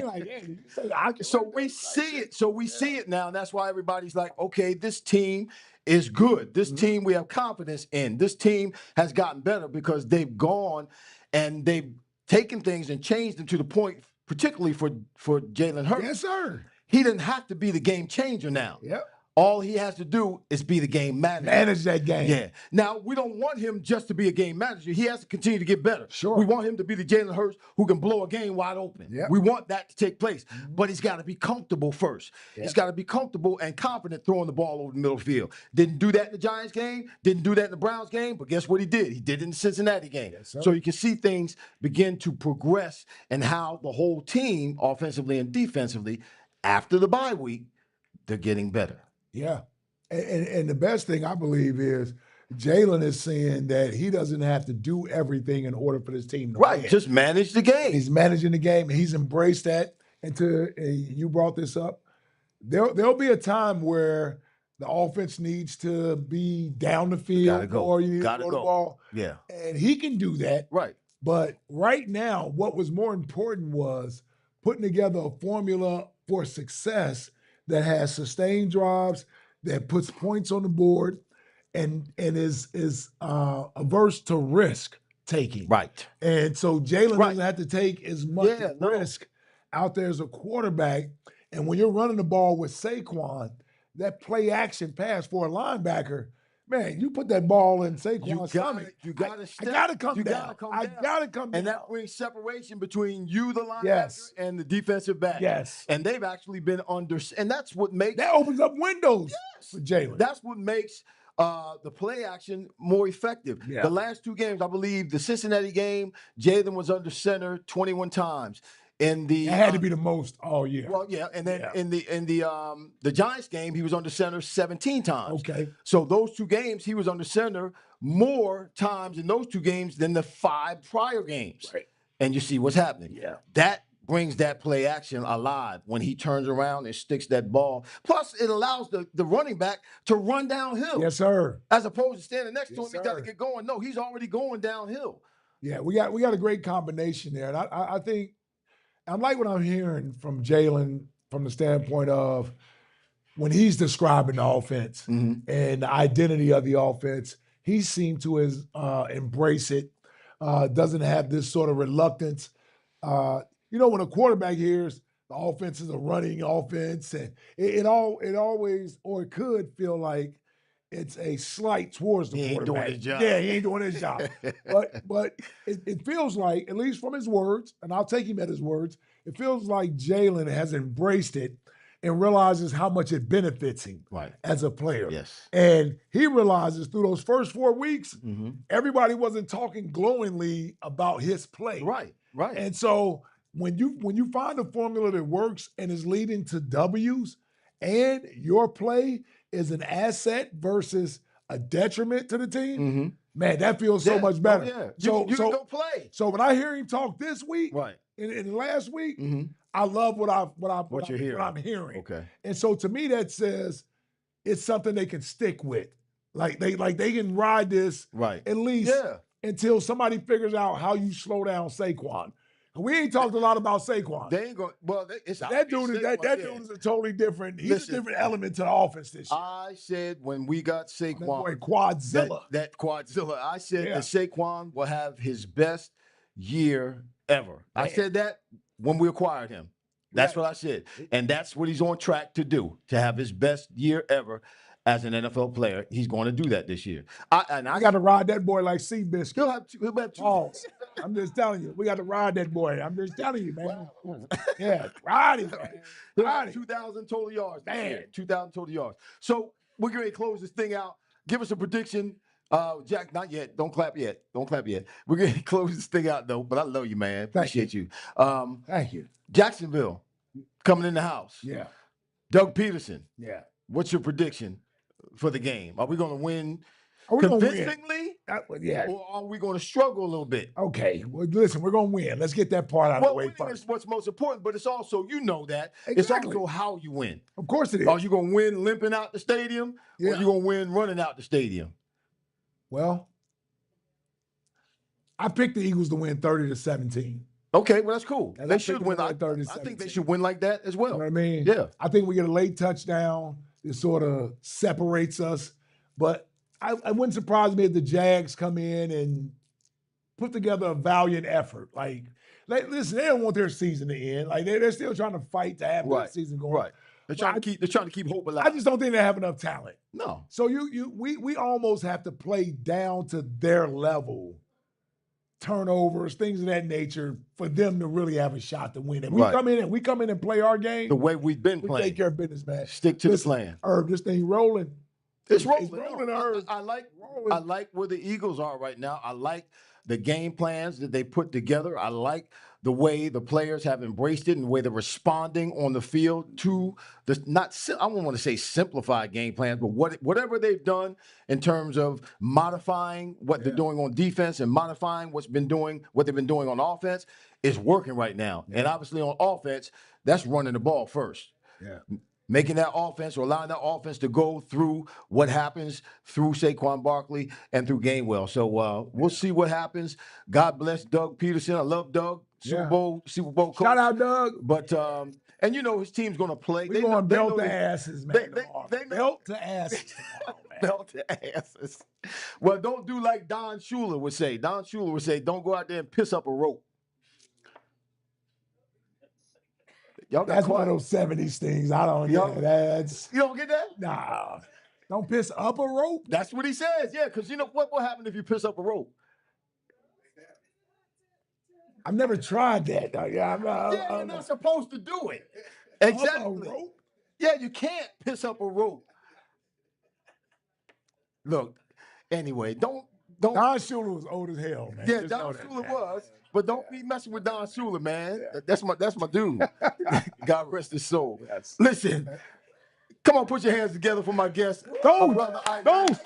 Speaker 4: Like, hey, did you say ocular?
Speaker 1: So we see it. So we see it now. And that's why everybody's like, okay, this team is good. This team we have confidence in. This team has gotten better because they've gone and they've taken things and changed them to the point, particularly for Jalen Hurts.
Speaker 4: Yes, sir.
Speaker 1: He didn't have to be the game changer now.
Speaker 4: Yep.
Speaker 1: All he has to do is be the game manager.
Speaker 4: Manage that game.
Speaker 1: Yeah. Now, we don't want him just to be a game manager. He has to continue to get better.
Speaker 4: Sure.
Speaker 1: We want him to be the Jalen Hurts who can blow a game wide open.
Speaker 4: Yep.
Speaker 1: We want that to take place. But he's got to be comfortable first.
Speaker 4: Yep.
Speaker 1: He's got to be comfortable and confident throwing the ball over the middle of the field. Didn't do that in the Giants game. Didn't do that in the Browns game. But guess what he did? He did it in the Cincinnati game.
Speaker 4: Yes,
Speaker 1: so you can see things begin to progress and how the whole team, offensively and defensively, after the bye week, they're getting better.
Speaker 4: Yeah. And the best thing I believe is Jalen is saying that he doesn't have to do everything in order for this team to win.
Speaker 1: Just manage the game.
Speaker 4: He's managing the game. He's embraced that. And you brought this up. There'll be a time where the offense needs to be down the field or you need to throw the ball.
Speaker 1: Yeah.
Speaker 4: And he can do that.
Speaker 1: Right.
Speaker 4: But right now, what was more important was putting together a formula for success that has sustained drives, that puts points on the board, and is averse to risk taking.
Speaker 1: Right.
Speaker 4: And so Jalen doesn't have to take as much risk out there as a quarterback. And when you're running the ball with Saquon, that play action pass for a linebacker, man, you put that ball in Saquon's stomach.
Speaker 1: You got to step.
Speaker 4: I got to come
Speaker 1: You
Speaker 4: down.
Speaker 1: gotta come
Speaker 4: I
Speaker 1: down.
Speaker 4: got to come down.
Speaker 1: And that brings separation between you, the linebacker, and the defensive back.
Speaker 4: Yes.
Speaker 1: And they've actually been and that's what makes.
Speaker 4: That opens up windows for Jalen.
Speaker 1: That's what makes the play action more effective.
Speaker 4: Yeah.
Speaker 1: The last 2 games, I believe, the Cincinnati game, Jalen was under center 21 times. In the
Speaker 4: That had to be the most all year.
Speaker 1: well, yeah, and then
Speaker 4: Yeah.
Speaker 1: in the Giants game, he was under center 17 times.
Speaker 4: Okay.
Speaker 1: So those 2 games, he was under center more times in those 2 games than the 5 prior games.
Speaker 4: Right.
Speaker 1: And you see what's happening.
Speaker 4: Yeah.
Speaker 1: That brings that play action alive when he turns around and sticks that ball. Plus, it allows the running back to run downhill.
Speaker 4: Yes, sir.
Speaker 1: As opposed to standing next to him,
Speaker 4: Yes,
Speaker 1: he got to
Speaker 4: sir.
Speaker 1: get going. No, he's already going downhill.
Speaker 4: Yeah, we got a great combination there. And I think I like what I'm hearing from Jalen from the standpoint of when he's describing the offense and the identity of the offense, he seemed to embrace it, doesn't have this sort of reluctance. When a quarterback hears the offense is a running offense, and it always, or it could feel like it's a slight towards the
Speaker 1: He ain't
Speaker 4: quarterback.
Speaker 1: doing his job.
Speaker 4: Yeah, he ain't doing his job. But it feels like, at least from his words, and I'll take him at his words, it feels like Jalen has embraced it and realizes how much it benefits him as a player.
Speaker 1: Yes.
Speaker 4: And he realizes through those first 4 weeks, everybody wasn't talking glowingly about his play.
Speaker 1: Right.
Speaker 4: And so when you find a formula that works and is leading to W's, and your play is an asset versus a detriment to the team, man, that feels so much better.
Speaker 1: Oh, yeah.
Speaker 4: So
Speaker 1: you can go play.
Speaker 4: So when I hear him talk this week,
Speaker 1: Right.
Speaker 4: in the last week, I love what I'm hearing.
Speaker 1: Okay.
Speaker 4: And so to me, that says it's something they can stick with. Like they can ride this at least until somebody figures out how you slow down Saquon. We ain't talked a lot about Saquon.
Speaker 1: They ain't going. Well, it's
Speaker 4: that dude is dude is a totally different. He's a different element to the offense this year.
Speaker 1: I said when we got Saquon,
Speaker 4: that boy Quadzilla.
Speaker 1: That Quadzilla. I said that Saquon will have his best year ever. Man. I said that when we acquired him. That's what I said, and that's what he's on track to do, to have his best year ever as an NFL player. He's going to do that this year. I
Speaker 4: got to ride that boy like Seabiscuit.
Speaker 1: He'll have two.
Speaker 4: I'm just telling you, we got to ride that boy. I'm just telling you, man. Yeah, ride him, man.
Speaker 1: He'll have 2,000 total yards. Man, 2,000 total yards. So we're going to close this thing out. Give us a prediction. Jack, not yet. Don't clap yet. We're going to close this thing out, though. But I love you, man. Appreciate you.
Speaker 4: Thank you.
Speaker 1: Jacksonville coming in the house.
Speaker 4: Yeah.
Speaker 1: Doug Peterson.
Speaker 4: Yeah.
Speaker 1: What's your prediction for the game? Are we going to win
Speaker 4: convincingly?
Speaker 1: Or are we going to struggle a little bit?
Speaker 4: Okay. Well, listen, we're going to win. Let's get that part out of the way first.
Speaker 1: Winning is what's most important, but it's also, that. Exactly. It's also how you win.
Speaker 4: Of course it is.
Speaker 1: Are you going to win limping out the stadium? Or are you going to win running out the stadium?
Speaker 4: Well, I picked the Eagles to win 30-17.
Speaker 1: Okay, well, that's cool.
Speaker 4: And
Speaker 1: they should win. I
Speaker 4: 30-17.
Speaker 1: think they should win like that as well.
Speaker 4: You know what I mean?
Speaker 1: Yeah.
Speaker 4: I think we get a late touchdown. It sort of separates us. But it wouldn't surprise me if the Jags come in and put together a valiant effort. Like, listen, they don't want their season to end. Like, they're still trying to fight to have their season going.
Speaker 1: Right. They're trying to keep hope alive.
Speaker 4: I just don't think they have enough talent.
Speaker 1: No.
Speaker 4: So we almost have to play down to their level. Turnovers, things of that nature, for them to really have a shot to win. And we come in and play our game
Speaker 1: the way we've been playing.
Speaker 4: Take care of business, man.
Speaker 1: Stick to the plan.
Speaker 4: Herb, this thing rolling.
Speaker 1: It's rolling.
Speaker 4: Herb.
Speaker 1: I like where the Eagles are right now. I like the game plans that they put together. I like the way the players have embraced it and the way they're responding on the field to the I don't want to say simplified game plans, but whatever they've done in terms of modifying what they're doing on defense and modifying what they've been doing on offense is working right now. Yeah. And obviously on offense, that's running the ball first.
Speaker 4: Yeah.
Speaker 1: Making that offense or allowing that offense to go through what happens through Saquon Barkley and through Gainwell. So we'll see what happens. God bless Doug Peterson. I love Doug. Super Bowl coach.
Speaker 4: Shout out, Doug.
Speaker 1: But and his team's going to play.
Speaker 4: We're going to belt the asses, man.
Speaker 1: They
Speaker 4: belt to asses.
Speaker 1: Belt to asses. Well, don't do like Don Shula would say. Don Shula would say, don't go out there and piss up a rope.
Speaker 4: That's one of those 70s things. I don't get that.
Speaker 1: You don't get that?
Speaker 4: Nah. Don't piss up a rope?
Speaker 1: That's what he says, yeah, because what will happen if you piss up a rope?
Speaker 4: I've never tried that.
Speaker 1: You're not supposed to do it. Exactly.
Speaker 4: Up a rope?
Speaker 1: Yeah, you can't piss up a rope. Look, anyway, don't.
Speaker 4: Don Shula was old as hell, man.
Speaker 1: Yeah,
Speaker 4: Just
Speaker 1: Don
Speaker 4: know that,
Speaker 1: Shula
Speaker 4: man.
Speaker 1: was, but don't be messing with Don Shula, man. That's my dude. God rest his soul.
Speaker 4: Yes.
Speaker 1: Listen, come on, put your hands together for my guest, my
Speaker 4: Don't,
Speaker 1: brother Ike
Speaker 4: don't.
Speaker 1: Reese.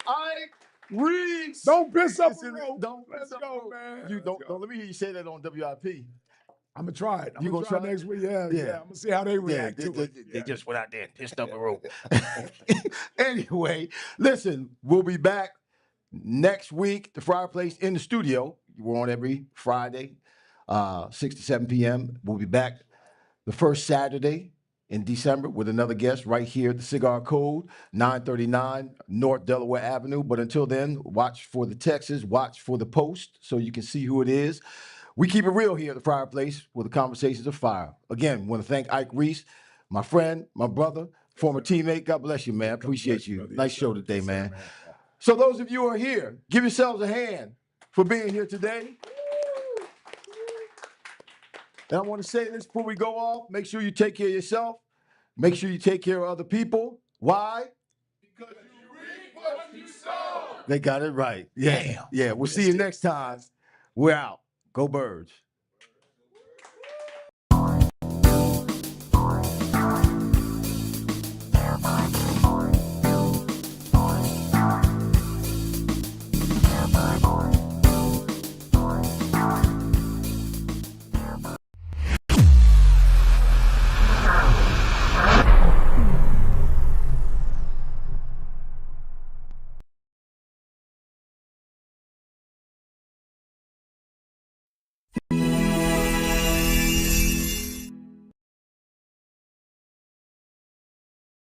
Speaker 1: Ike Reese.
Speaker 4: Don't piss up a
Speaker 1: Listen,
Speaker 4: rope.
Speaker 1: Don't
Speaker 4: Let's
Speaker 1: piss up
Speaker 4: go,
Speaker 1: a rope.
Speaker 4: man.
Speaker 1: You
Speaker 4: Let's
Speaker 1: don't
Speaker 4: go.
Speaker 1: let me hear you say that on WIP.
Speaker 4: I'm gonna try it. I'm
Speaker 1: You
Speaker 4: gonna
Speaker 1: gonna
Speaker 4: try
Speaker 1: try it?
Speaker 4: next week. Yeah.
Speaker 1: Yeah.
Speaker 4: I'm gonna see how they react
Speaker 1: they,
Speaker 4: to
Speaker 1: they,
Speaker 4: it.
Speaker 1: they
Speaker 4: Yeah.
Speaker 1: just went out there and pissed up a rope. Anyway, listen, we'll be back next week. The Fryar Place in the studio. We're on every Friday, 6 to 7 p.m. We'll be back the first Saturday in December with another guest right here at the Cigar Code, 939 North Delaware Avenue. But until then, watch for the texts, watch for the post so you can see who it is. We keep it real here at the Fryar Place where the conversations are fire. Again, want to thank Ike Reese, my friend, my brother, former teammate. God bless you, man. Appreciate you.
Speaker 4: Brother.
Speaker 1: Nice
Speaker 4: Yes,
Speaker 1: show
Speaker 4: sir.
Speaker 1: today,
Speaker 4: Yes, sir,
Speaker 1: man. So those of you who are here, give yourselves a hand for being here today. And I want to say this before we go off. Make sure you take care of yourself. Make sure you take care of other people. Why? Because you reap what you sow. They got it right. Yeah.
Speaker 4: Damn.
Speaker 1: Yeah. We'll see you next time. We're out. Go Birds.